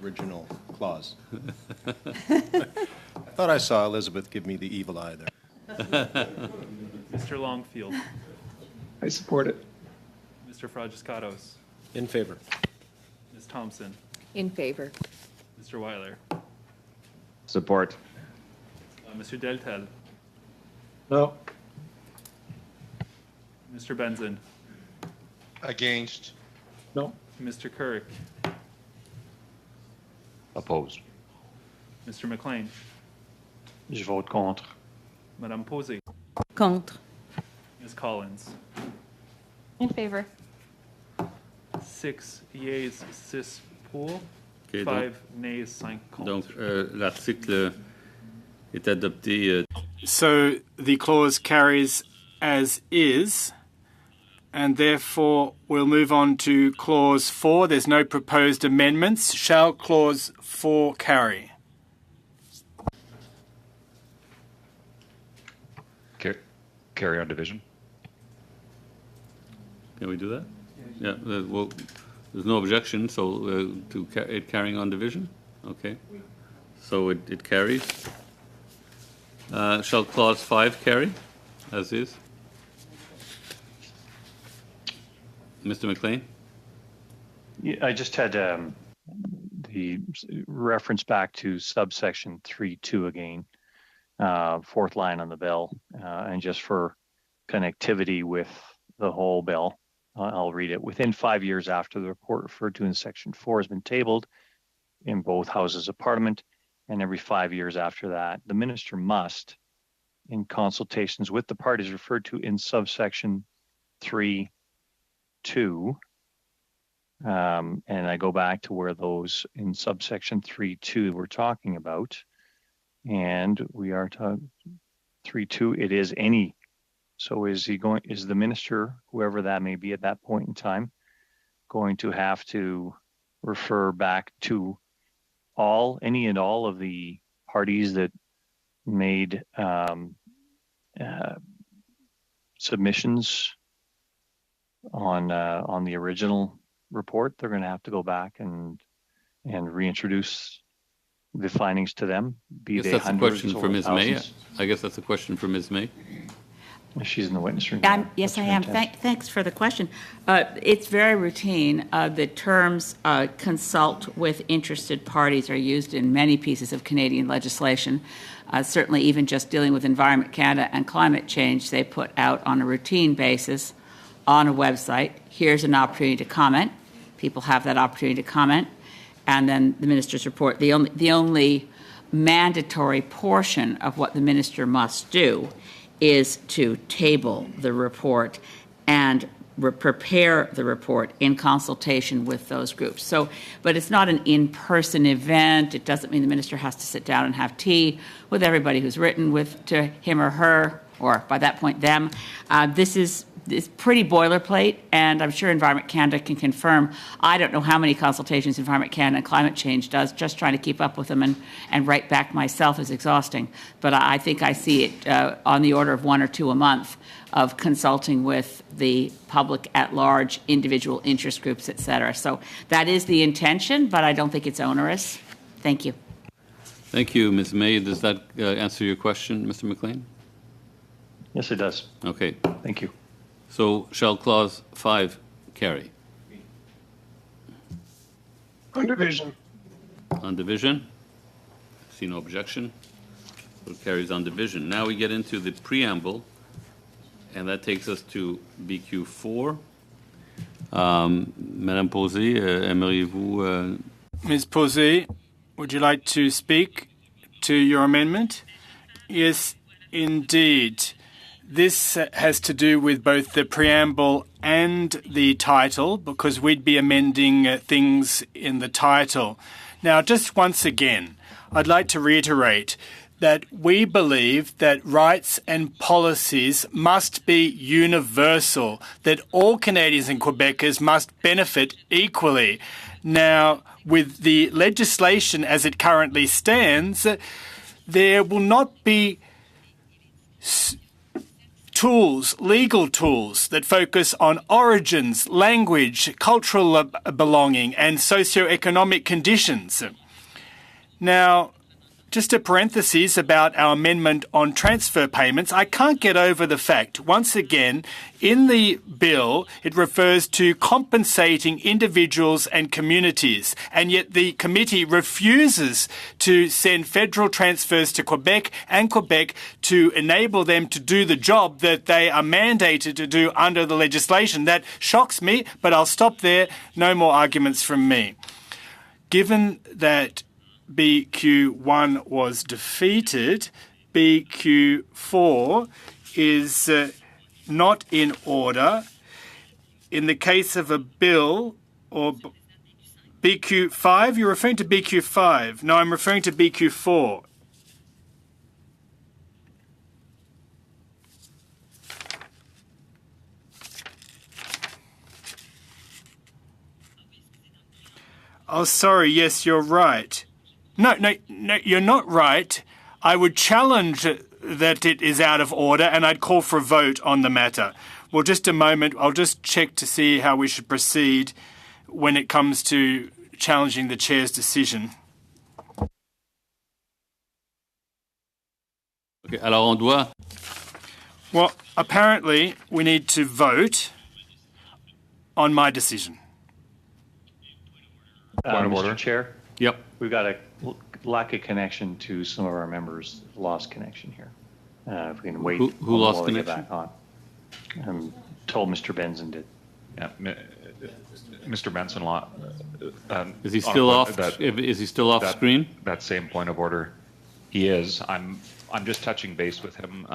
original clause. I thought I saw Elizabeth give me the evil eye there. Mr. Longfield, I support it. Mr. Fragiscatos, In favor. Ms. Thompson, In favor. Mr. Weiler, Support. Mr. Deltel, No. Mr. Benzin, Against. No. Mr. Currick, Opposed. Mr. McLean, Je vote contre. Madame Posey, Contre. Ms. Collins. In favor. 6 yeas, 6 pour, Ok, 5 nays, 5 contre. Donc, l'article est adopté. So the clause carries as is, and therefore we'll move on to clause 4. There's no proposed amendments. Shall clause 4 carry? Carry on division. Can we do that? Yeah, well, there's no objection, so to it carrying on division? Okay. So it carries. Shall clause 5 carry, as is? Mr. McLean? Yeah, I just had the reference back to subsection 3.2 again, fourth line on the bill, and just for connectivity with the whole bill, I'll read it. Within 5 years after the report referred to in section 4 has been tabled in both houses of parliament, and every 5 years after that, the minister must, in consultations with the parties referred to in subsection 3.2, and I go back to where those in subsection 3.2 we're talking about, and we are talking 3.2, it is any. So is the minister, whoever that may be at that point in time, going to have to refer back to any and all of the parties that made submissions on the original report? They're going to have to go back and reintroduce the findings to them, be they hundreds or thousands. I guess that's a question for Ms. May. She's in the witness room. Yes, I am. Thanks for the question. It's very routine. The terms consult with interested parties are used in many pieces of Canadian legislation. Certainly, even just dealing with Environment Canada and climate change, they put out on a routine basis on a website, here's an opportunity to comment. People have that opportunity to comment. And then the minister's report. The only mandatory portion of what the minister must do is to table the report and prepare the report in consultation with those groups. So, but it's not an in-person event. It doesn't mean the minister has to sit down and have tea with everybody who's written to him or her, or by that point them. This is pretty boilerplate, and I'm sure Environment Canada can confirm. I don't know how many consultations Environment Canada and climate change does. Just trying to keep up with them and write back myself is exhausting. But I think I see it on the order of 1 or 2 a month of consulting with the public at large, individual interest groups, et cetera. So that is the intention, but I don't think it's onerous. Thank you. Thank you, Ms. May. Does that answer your question, Mr. McLean? Yes, it does. Okay. Thank you. So shall clause 5 carry? On division. On division? See no objection. So it carries on division. Now we get into the preamble, and that takes us to BQ4. Madame Posey, aimeriez-vous... Ms. Posey, would you like to speak to your amendment? Yes, indeed. This has to do with both the preamble and the title, because we'd be amending things in the title. Now, just once again, I'd like to reiterate that we believe that rights and policies must be universal, that all Canadians and Quebecers must benefit equally. Now, with the legislation as it currently stands, there will not be legal tools that focus on origins, language, cultural belonging, and socioeconomic conditions. Now, Just a parenthesis about our amendment on transfer payments. I can't get over the fact, once again, in the bill, it refers to compensating individuals and communities, and yet the committee refuses to send federal transfers to Quebec and Quebec to enable them to do the job that they are mandated to do under the legislation. That shocks me, but I'll stop there. No more arguments from me. Given that BQ1 was defeated, BQ4 is not in order. In the case of a bill or BQ5, you're referring to BQ5. No, I'm referring to BQ4. Oh, sorry. Yes, you're right. No, you're not right. I would challenge that it is out of order and I'd call for a vote on the matter. Well, just a moment. I'll just check to see how we should proceed when it comes to challenging the chair's decision. Okay, alors on doit... Well, apparently we need to vote on my decision. Point of Mr. order. Chair, Yep. we've got a lack of connection to some of our members, lost connection here. If we can wait. Who lost while they get connection? back on. I'm told Mr. Benson did. Yeah, Mr. Benson, Is he still off? That, Is he still off screen? That same point of order, he is. I'm just touching base with him,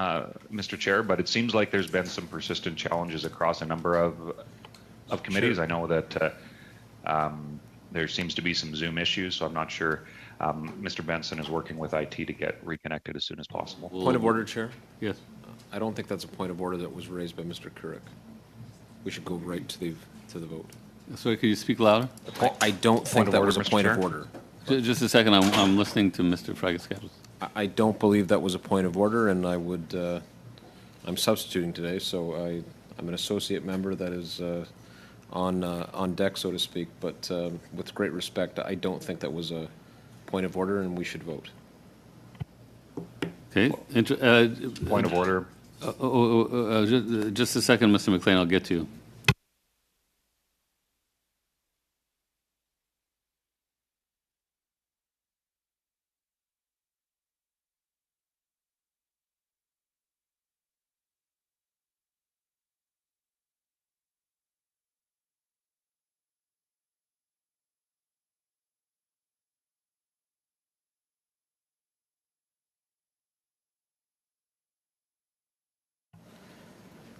Mr. Chair, but it seems like there's been some persistent challenges across a number of committees. Sure. I know that there seems to be some Zoom issues, so I'm not sure. Mr. Benson is working with IT to get reconnected as soon as possible. Point of order, Chair. Yes. I don't think that's a point of order that was raised by Mr. Couric. We should go right to the vote. Sorry, could you speak louder? I don't think that was a point of order. Just a second. I'm listening to Mr. Fragaskatos. I don't believe that was a point of order, and I would. I'm substituting today, so I'm an associate member that is on deck, so to speak. But with great respect, I don't think that was a point of order, and we should vote. Okay. Point of order. Just a second, Mr. McLean. I'll get to you.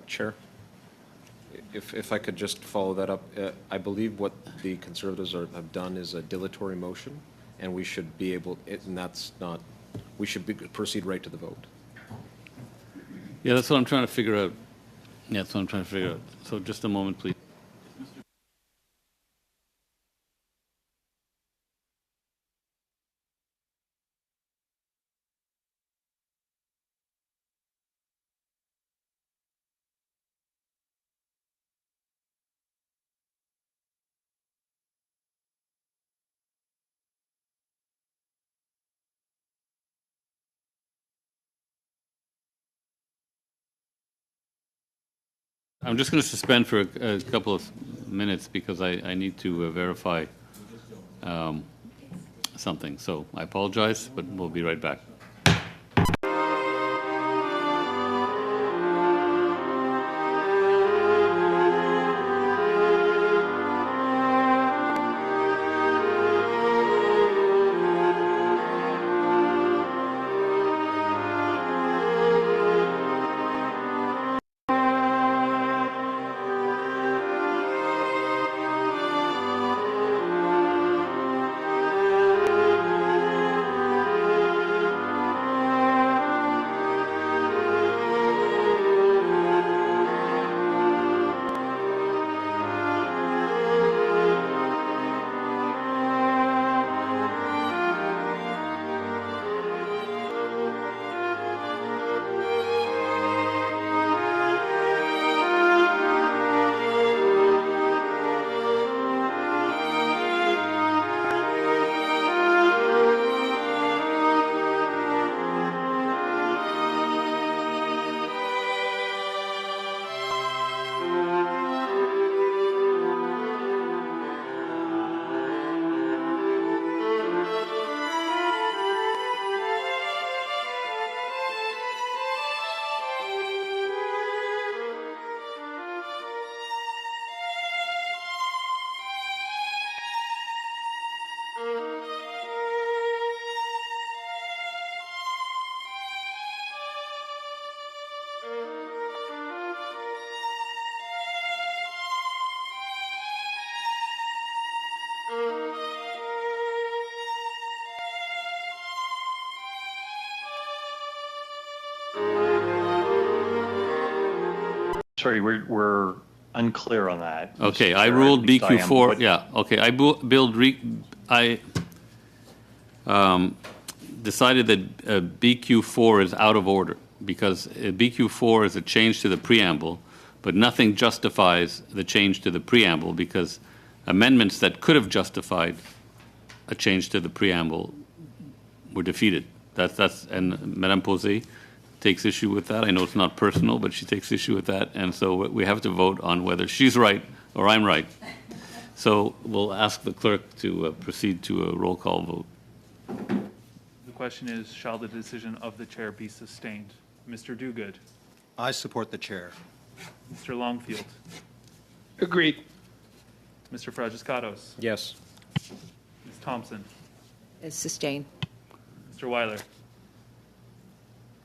Chair, if I could just follow that up, I believe what the Conservatives have done is a dilatory motion, and we should be able, and that's not, we should proceed right to the vote. Yeah, that's what I'm trying to figure out. Yeah, that's what I'm trying to figure out. So just a moment, please. I'm just going to suspend for a couple of minutes because I need to verify something. So I apologize, but we'll be right back. Sorry, we're unclear on that. Okay, Mr. I Chair. ruled At least I am. BQ4, What- yeah, okay, I decided that BQ4 is out of order because BQ4 is a change to the preamble, but nothing justifies the change to the preamble because amendments that could have justified a change to the preamble were defeated. And Madame Posey takes issue with that. I know it's not personal, but she takes issue with that, and so we have to vote on whether she's right or I'm right. So we'll ask the clerk to proceed to a roll call vote. The question is, shall the decision of the chair be sustained? Mr. Dogood, I support the chair. Mr. Longfield, Agreed. Mr. Fragiscatos, Yes. Ms. Thompson, Sustain. Mr. Weiler,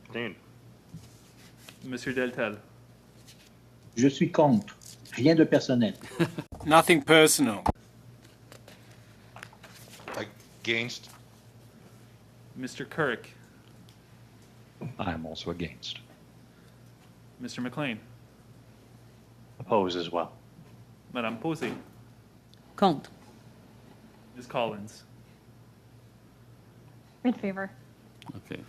Abstain. Monsieur Deltel, Je suis contre. Rien de personnel. Nothing personal. Against. Mr. Kirk, I'm also against. Mr. McLean, Oppose as well. Madame Posey, Contre. Ms. Collins. In favor. Okay.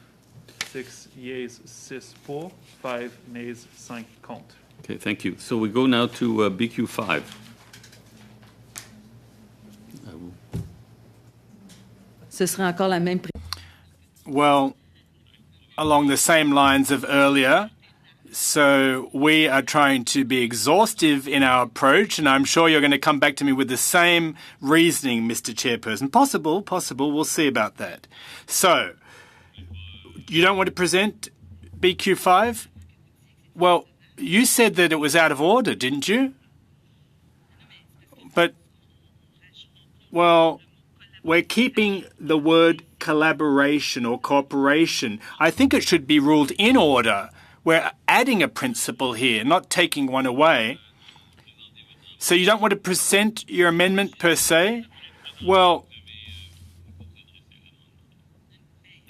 6 yeas, 6 pour, 5 nays, 5 contre. Okay, thank you. So we go now to BQ5. Ce sera encore la même. Well, along the same lines of earlier, so we are trying to be exhaustive in our approach, and I'm sure you're going to come back to me with the same reasoning, Mr. Chairperson. Possible. We'll see about that. So, you don't want to present BQ5? Well, you said that it was out of order, didn't you? But, well, we're keeping the word collaboration or cooperation. I think it should be ruled in order. We're adding a principle here, not taking one away. So you don't want to present your amendment per se? Well,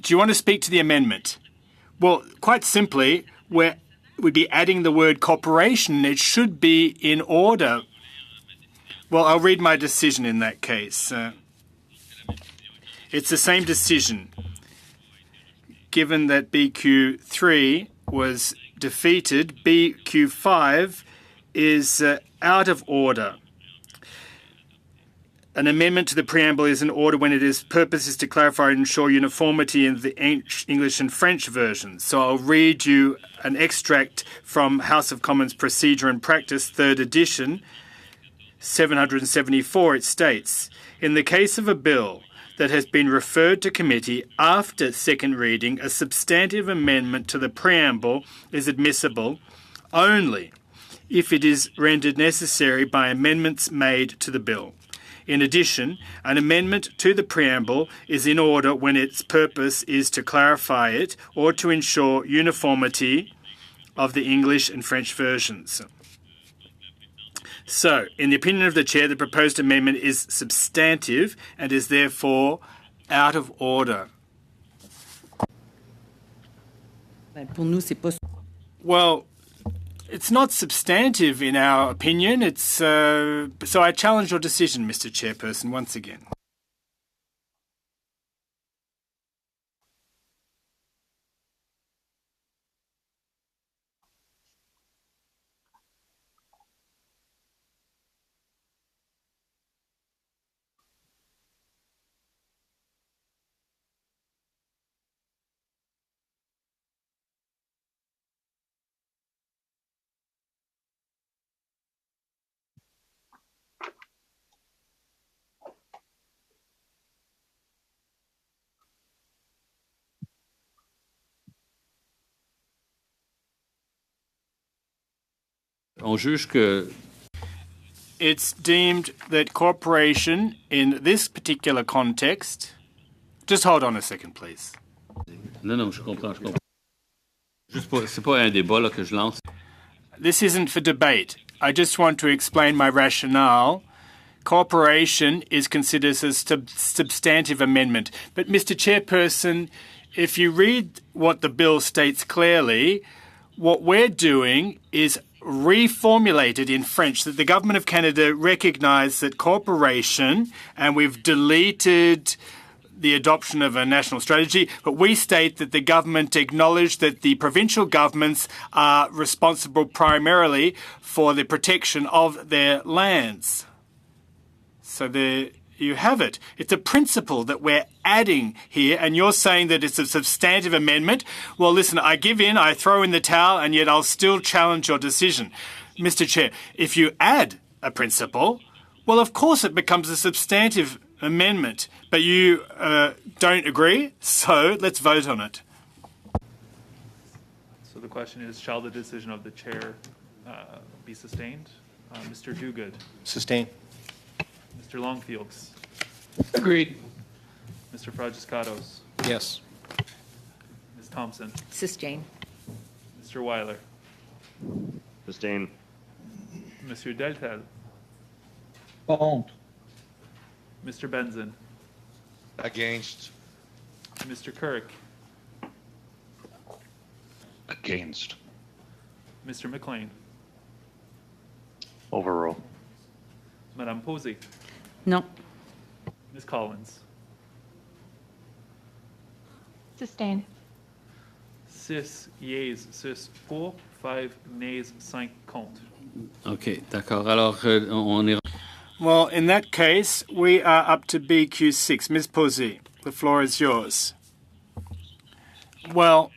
do you want to speak to the amendment? Well, quite simply, we'd be adding the word cooperation. It should be in order. Well, I'll read my decision in that case. It's the same decision. Given that BQ3 was defeated, BQ5 is out of order. An amendment to the preamble is in order when its purpose is to clarify and ensure uniformity in the English and French versions. So I'll read you an extract from House of Commons Procedure and Practice, 3rd edition, 774. It states, in the case of a bill that has been referred to committee after second reading, a substantive amendment to the preamble is admissible only if it is rendered necessary by amendments made to the bill. In addition, an amendment to the preamble is in order when its purpose is to clarify it or to ensure uniformity of the English and French versions. So, in the opinion of the Chair, the proposed amendment is substantive and is therefore out of order. Pour nous, c'est pas. Well, it's not substantive in our opinion. It's so I challenge your decision, Mr. Chairperson, once again. On juge que It's deemed that cooperation in this particular context. Just hold on a second, please. Non, je comprends. Juste c'est pas un débat là, que je lance. This isn't for debate. I just want to explain my rationale. Cooperation is considered a substantive amendment. But, Mr. Chairperson, if you read what the bill states clearly, what we're doing is reformulated in French that the Government of Canada recognise that cooperation, and we've deleted the adoption of a national strategy, but we state that the government acknowledged that the provincial governments are responsible primarily for the protection of their lands. So there you have it. It's a principle that we're adding here, and you're saying that it's a substantive amendment. Well, listen, I give in, I throw in the towel, and yet I'll still challenge your decision. Mr. Chair, if you add a principle, well, of course it becomes a substantive amendment, but you don't agree, so let's vote on it. So the question is, shall the decision of the chair be sustained? Mr. Duguid. Sustain. Mr. Longfields. Agreed. Mr. Fragiscatos. Yes. Ms. Thompson. Sustain. Mr. Weiler. Sustain. Monsieur Deltel. Contre. Mr. Benzin. Against. Mr. Kirk. Against. Mr. McLean. Overrule. Madame Posey. Non. Ms. Collins. Sustained. 6 yeas, 6 pour, 5 nays, 5 contre. OK, d'accord. Alors, on est... Well, in that case, we are up to BQ6. Ms. Posey, the floor is yours. Well,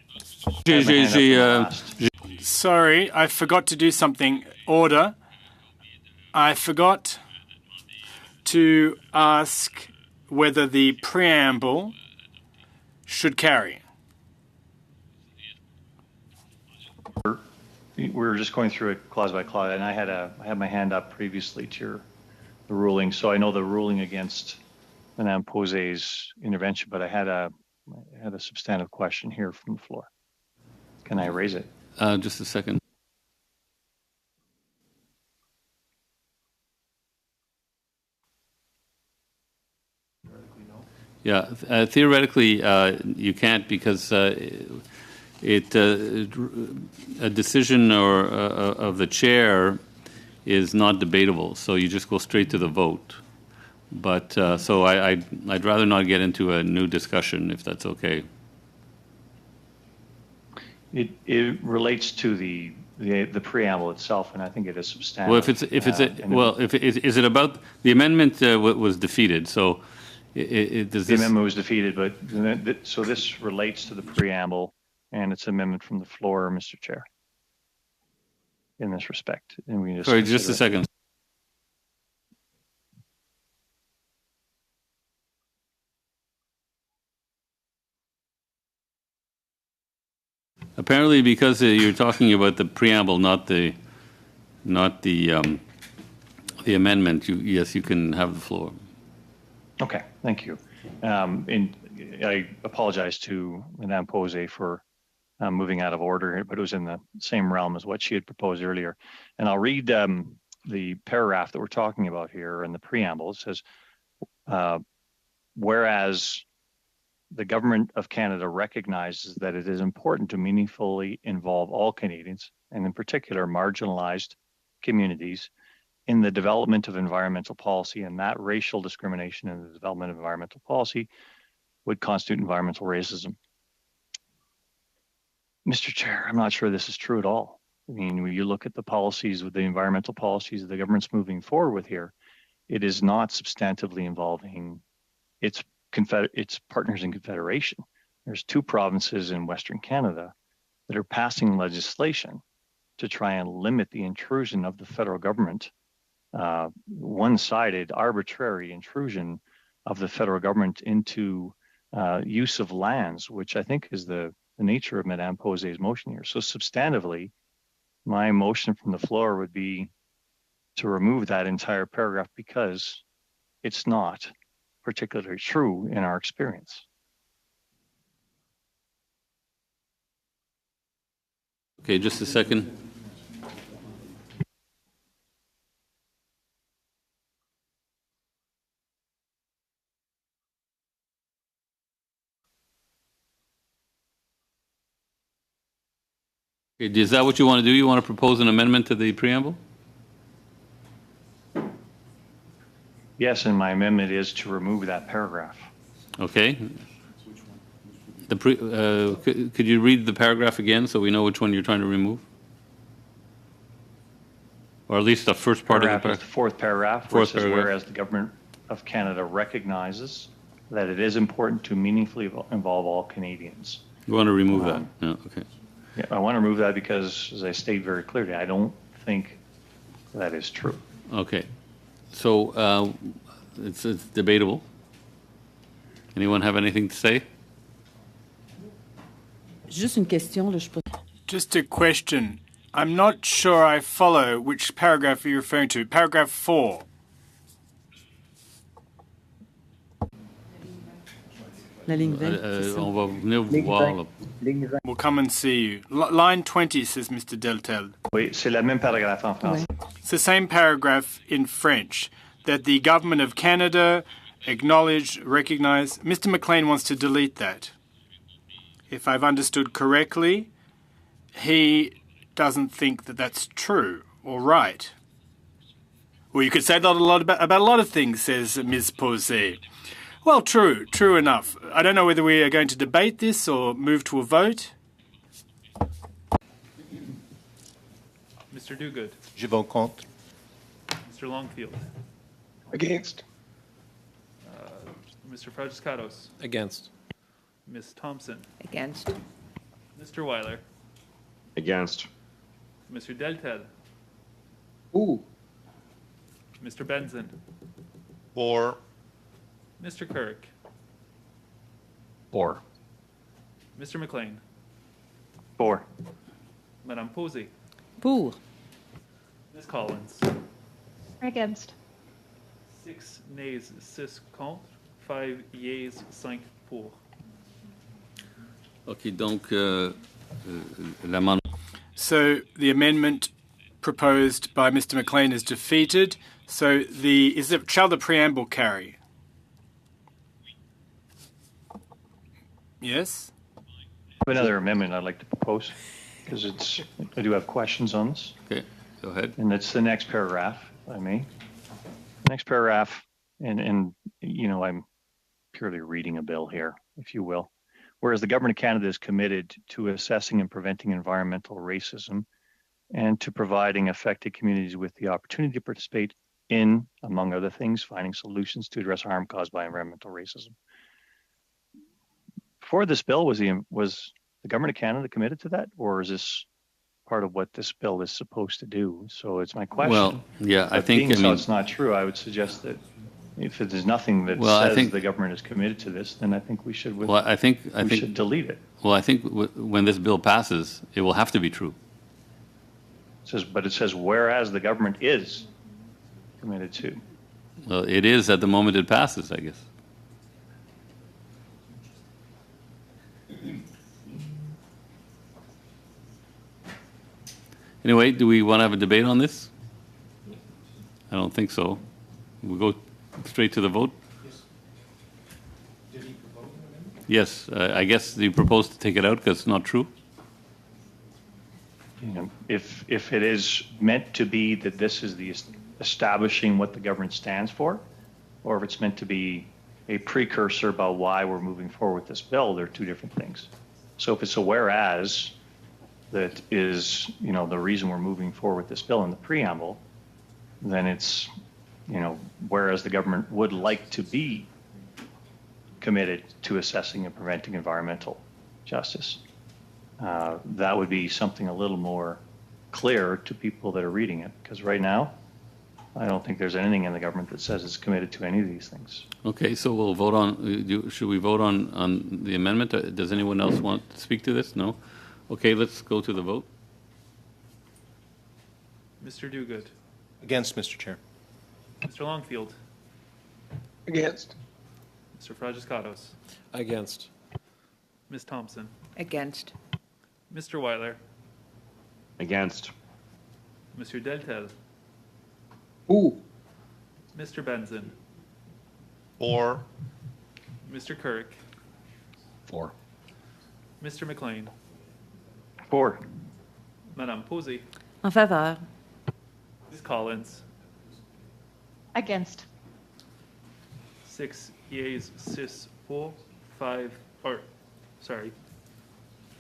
sorry, I forgot to do something. Order. I forgot to ask whether the preamble should carry. We were just going through it clause by clause, and I had my hand up previously to the ruling, so I know the ruling against Madame Posey's intervention, but I had a substantive question here from the floor. Can I raise it? Just a second. Yeah, theoretically, you can't because a decision or of the chair is not debatable, so you just go straight to the vote. But so I'd rather not get into a new discussion if that's okay. It relates to the preamble itself, and I think it is substantive. Well, is it about the amendment was defeated? So does the amendment was defeated, but so this relates to the preamble, and it's amendment from the floor, Mr. Chair. In this respect, and we just sorry, just a second. Apparently, because you're talking about the preamble, not the amendment. Yes, you can have the floor. Okay, thank you. And I apologize to Madame Posey for moving out of order, but it was in the same realm as what she had proposed earlier. And I'll read the paragraph that we're talking about here in the preamble. It says, whereas the Government of Canada recognizes that it is important to meaningfully involve all Canadians, and in particular marginalized communities, in the development of environmental policy, and that racial discrimination in the development of environmental policy would constitute environmental racism. Mr. Chair, I'm not sure this is true at all. I mean, when you look at the policies, with the environmental policies the government's moving forward with here, it is not substantively involving its partners in confederation. There's 2 provinces in Western Canada that are passing legislation to try and limit the intrusion of the federal government, one-sided, arbitrary intrusion of the federal government into use of lands, which I think is the nature of Madame Posey's motion here. So substantively, my motion from the floor would be to remove that entire paragraph because it's not particularly true in our experience. Okay, just a second. Okay, is that what you want to do? You want to propose an amendment to the preamble? Yes, and my amendment is to remove that paragraph. Okay. Could you read the paragraph again so we know which one you're trying to remove? Or at least the first part of the Paragraph is the fourth paragraph, where it says, whereas the government of Canada recognizes that it is important to meaningfully involve all Canadians. You want to remove that? Yeah, okay. Yeah, I want to remove that because, as I state very clearly, I don't think that is true. Okay. So it's debatable. Anyone have anything to say? Juste une question, là, je peux... Just a question. I'm not sure I follow which paragraph you're referring to. Paragraph 4. La ligne 20, c'est ça. On va venir vous voir. Là. We'll come and see you. Line 20, says Mr. Deltel. Oui, c'est la même paragraphe en français. It's the same paragraph in French, that the government of Canada acknowledge, recognize. Mr. McLean wants to delete that. If I've understood correctly, he doesn't think that that's true or right. Well, you could say that about a lot of things, says Ms. Posey. Well, true enough. I don't know whether we are going to debate this or move to a vote. Mr. Duguid. Je vote contre. Mr. Longfield. Against. Mr. Fragiscatos. Against. Ms. Thompson. Against. Mr. Weiler. Against. Mr. Deltel. Pour. Mr. Benson. For. Mr. Kirk. Or. Mr. McLean. 4. Madame Posey. Pour. Ms. Collins. Against. 6 nays, 6 contre, 5 yeas, 5 pour. Okay, donc l'amendement. So the amendment proposed by Mr. McLean is defeated. So shall the preamble carry? Yes? I have another amendment I'd like to propose, because I do have questions on this. Okay, go ahead. And it's the next paragraph, if I may. Next paragraph, and you know, I'm purely reading a bill here, if you will. Whereas the government of Canada is committed to assessing and preventing environmental racism and to providing affected communities with the opportunity to participate in, among other things, finding solutions to address harm caused by environmental racism. Before this bill, was the government of Canada committed to that, or is this part of what this bill is supposed to do? So it's my question. Well, yeah, I think it's not true. I would suggest that if there's nothing that says the government is committed to this, then I think we should. I think should delete it. Well, I think when this bill passes, it will have to be true. But it says whereas the government is committed to. Well, it is at the moment it passes, I guess. Anyway, do we want to have a debate on this? I don't think so. We'll go straight to the vote. Yes, I guess you propose to take it out because it's not true. You know, if it is meant to be that this is the establishing what the government stands for, or if it's meant to be a precursor about why we're moving forward with this bill, they're two different things. So if it's a whereas that is, you know, the reason we're moving forward with this bill in the preamble, then it's, you know, whereas the government would like to be committed to assessing and preventing environmental justice. That would be something a little more clear to people that are reading it, because right now, I don't think there's anything in the government that says it's committed to any of these things. Okay, so we'll vote on, should we vote on the amendment? Does anyone else want to speak to this? No? Okay, let's go to the vote. Mr. Duguid. Against, Mr. Chair. Mr. Longfield. Against. Mr. Fragiscatos. Against. Ms. Thompson. Against. Mr. Weiler. Against. Monsieur Deltel, Pour. Mr. Benson, For. Mr. Kirk, For. Mr. McLean, For. Madame Posey, En faveur. Ms. Collins, Against. 6 yeas, 6 pour,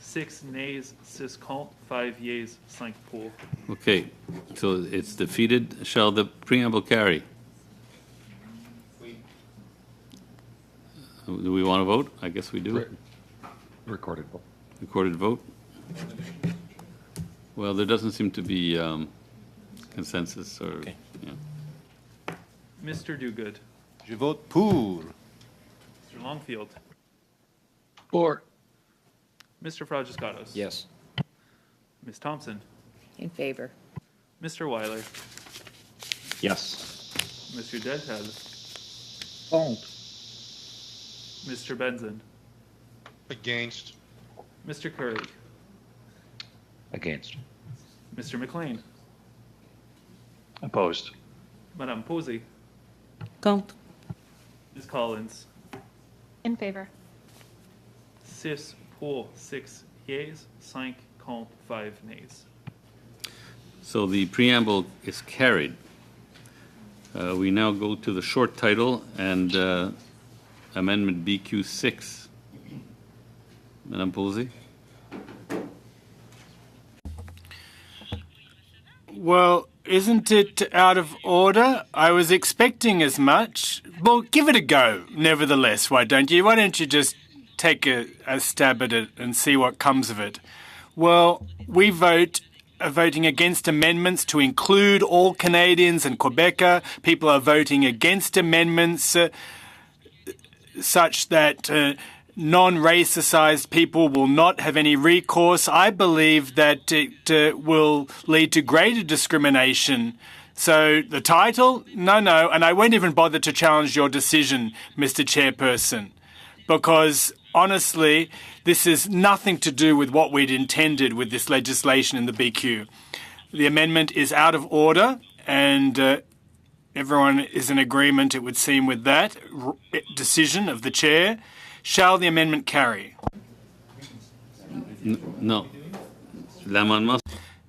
6 nays, 6 contre, 5 yeas, 5 pour. Okay, so it's defeated. Shall the preamble carry? Do we want to vote? I guess we do. Recorded vote. Recorded vote? Well, there doesn't seem to be consensus or, Okay. yeah. Mr. Dogood, Je vote pour. Mr. Longfield, For. Mr. Fragiscatos. Yes. Ms. Thompson, In favor. Mr. Weiler, Yes. Monsieur Deltel, Contre. Mr. Benson, Against. Mr. Curry, Against. Mr. McLean, Opposed. Madame Posey, Contre. Ms. Collins, In favor. 6 pour, 6 yeas, 5 contre, 5 nays. So the preamble is carried. We now go to the short title and Amendment BQ6. Madame Posey? Well, isn't it out of order? I was expecting as much. Well, give it a go, nevertheless, why don't you? Why don't you just take a stab at it and see what comes of it? Well, we are voting against amendments to include all Canadians and Quebecer. People are voting against amendments such that non-racialized people will not have any recourse. I believe that it will lead to greater discrimination. So the title? No, and I won't even bother to challenge your decision, Mr. Chairperson, because honestly, this has nothing to do with what we'd intended with this legislation in the BQ. The amendment is out of order, and everyone is in agreement, it would seem, with that decision of the chair. Shall the amendment carry? No. L'amendement.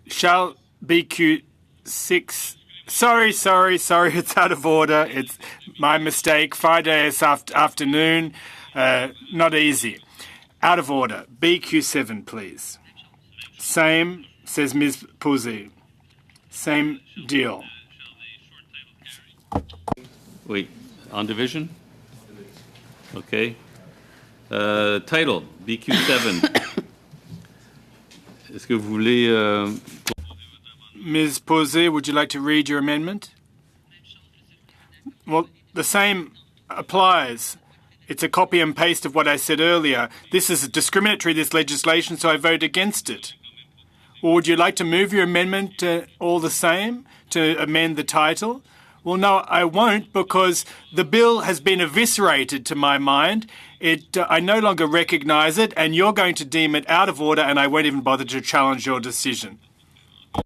Shall BQ 6... Sorry, it's out of order. It's my mistake. Friday afternoon. Not easy. Out of order. BQ 7, please. Same, says Ms. Posey. Same deal. Wait, on division? Okay. Title, BQ7. Est-ce que vous voulez... Ms. Posey, would you like to read your amendment? Well, the same applies. It's a copy and paste of what I said earlier. This is discriminatory, this legislation, so I vote against it. Or would you like to move your amendment all the same to amend the title? Well, no, I won't, because the bill has been eviscerated to my mind. I no longer recognise it, and you're going to deem it out of order, and I won't even bother to challenge your decision.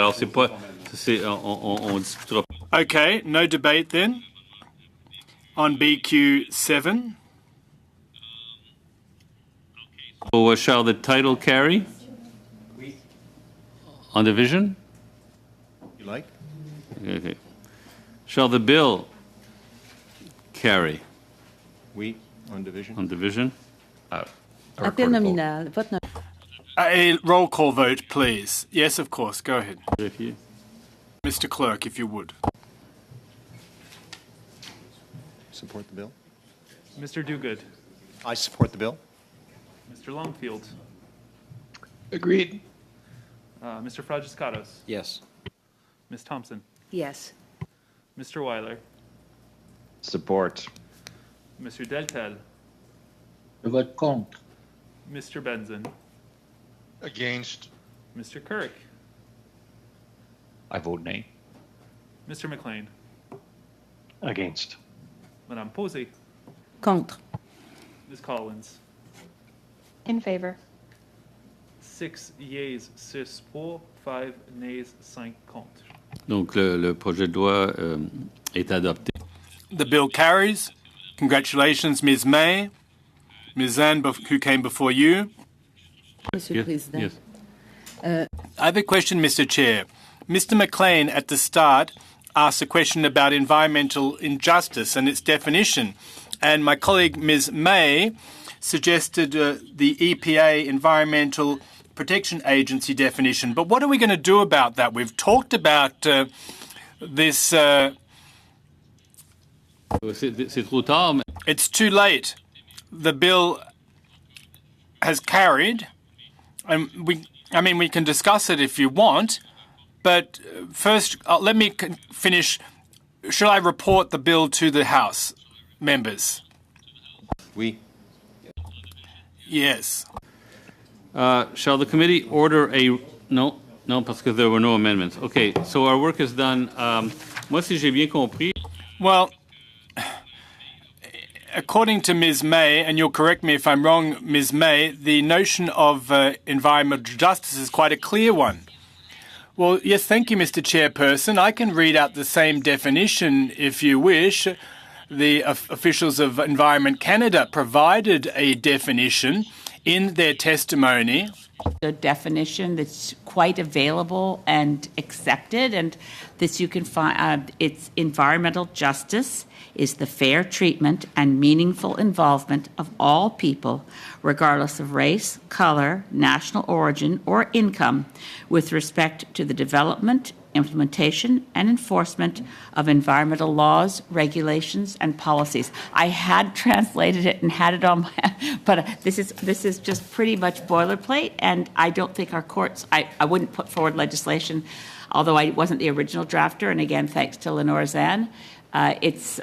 Alors, c'est pas... on discutera. Okay, no debate then. On BQ 7. So, shall the title carry? On division? You like? Okay. Shall the bill carry? Oui, on division. On division? Appel nominal. Vote nominal. A roll call vote, please. Yes, of course. Go ahead. Vérifier. Mr. Clerk, if you would. Support the bill? Mr. Dogood, I support the bill. Mr. Longfield, Agreed. Mr. Fragiscatos, Yes. Ms. Thompson, Yes. Mr. Weiler, Support. Monsieur Deltel, Je vote contre. Mr. Benson, Against. Mr. Kirk, I vote nay. Mr. McLean, Against. Madame Posey, Contre. Ms. Collins, In favor. 6 yeas, 6 pour, 5 nays, 5 contre. Donc le projet de loi est adopté. The bill carries. Congratulations, Ms. May. Ms. Zan, who came before you. Monsieur le Président. Yes. I have a question, Mr. Chair. Mr. McLean, at the start, asked a question about environmental injustice and its definition. And my colleague, Ms. May, suggested the EPA Environmental Protection Agency definition. But what are we going to do about that? We've talked about this. C'est trop tard, mais It's too late. The bill has carried, and we can discuss it if you want, but first let me finish. Shall I report the bill to the House members? Oui. Yes. shall the committee order a... No, parce que there were no amendments. Okay, so our work is done. Moi, si j'ai bien compris... Well, according to Ms. May, and you'll correct me if I'm wrong, Ms. May, the notion of environmental justice is quite a clear one. Well, yes, thank you, Mr. Chairperson. I can read out the same definition if you wish. The officials of Environment Canada provided a definition in their testimony. A definition that's quite available and accepted, and this you can find. It's environmental justice is the fair treatment and meaningful involvement of all people, regardless of race, color, national origin, or income, with respect to the development, implementation, and enforcement of environmental laws, regulations, and policies. I had translated it and had it on my, but this is just pretty much boilerplate, and I don't think our courts, I wouldn't put forward legislation, although I wasn't the original drafter, and again, thanks to Lenore Zan. It's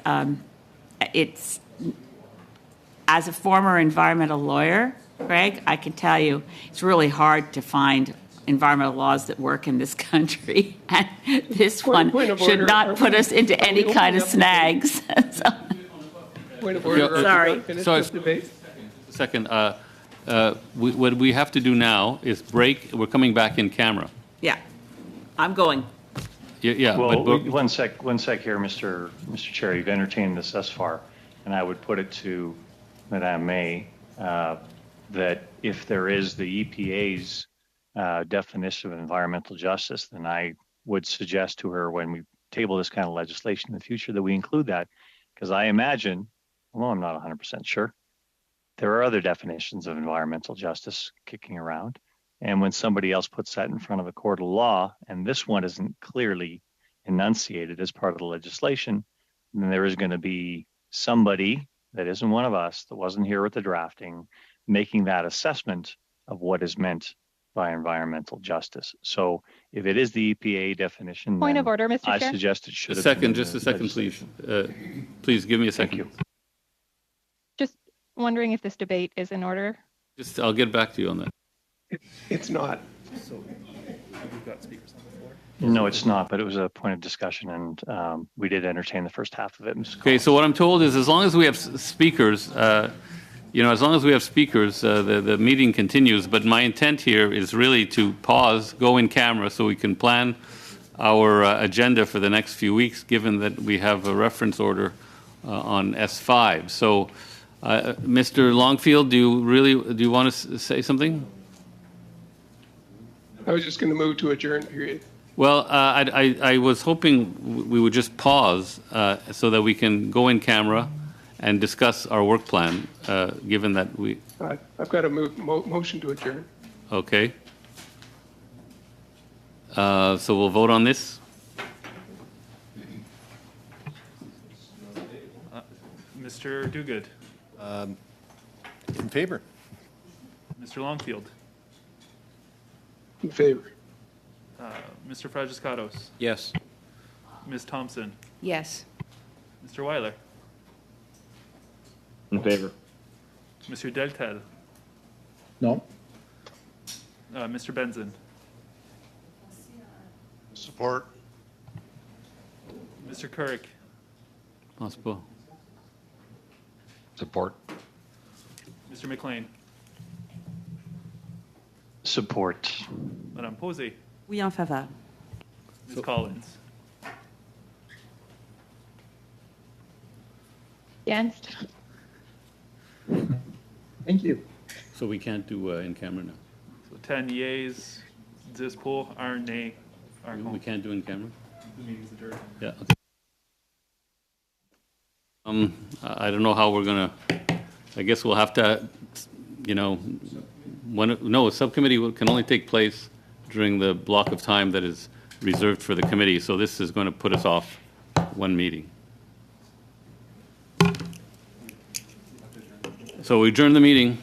as a former environmental lawyer, Greg, I can tell you it's really hard to find environmental laws that work in this country, and this one should not put us into any kind of snags. Point of order. Sorry. Second, what we have to do now is break. We're coming back in camera. Yeah, I'm going. Yeah. Well, but one sec here, Mr. Chair. You've entertained this thus far, and I would put it to Madame May that if there is the EPA's definition of environmental justice, then I would suggest to her when we table this kind of legislation in the future that we include that, because I imagine, although I'm not 100% sure, there are other definitions of environmental justice kicking around. And when somebody else puts that in front of a court of law, and this one isn't clearly enunciated as part of the legislation, then there is going to be somebody that isn't one of us, that wasn't here with the drafting, making that assessment of what is meant by environmental justice. So if it is the EPA definition, Point of order, Mr. I Chair. suggest it should have second, been just a the second, please. legislation. Please give me a second. Thank you. Just wondering if this debate is in order. I'll get back to you on that. It's not. So we've got speakers on the floor. No, it's not, but it was a point of discussion, and we did entertain the first half of it. Ms. Okay, so what I'm told is as long as we have speakers, the meeting continues. But my intent here is really to pause, go in camera, so we can plan our agenda for the next few weeks, given that we have a reference order on S5. So, Mr. Longfield, do you want to say something? I was just going to move to adjourn, period. Well, I was hoping we would just pause so that we can go in camera and discuss our work plan, given that we... I've got a motion to adjourn. Okay. So we'll vote on this. Mr. Duguid. In favor. Mr. Longfield. In favor. Mr. Fragiscatos. Yes. Ms. Thompson. Yes. Mr. Weiler. In favor. Monsieur Deltel. No. Mr. Benzin. Support. Mr. Couric. Possible. Support. Mr. McLean. Support. Madame Posey, Oui, en faveur. Ms. Collins, Against? Thank you. So we can't do in camera now? so 10 yeas, 10 pour, 1 nay. Un We contre. can't do in camera? The meeting's adjourned. Yeah, okay. I don't know how we're gonna, I guess we'll have to, you know, a subcommittee can only take place during the block of time that is reserved for the committee, so this is going to put us off one meeting. So we adjourn the meeting.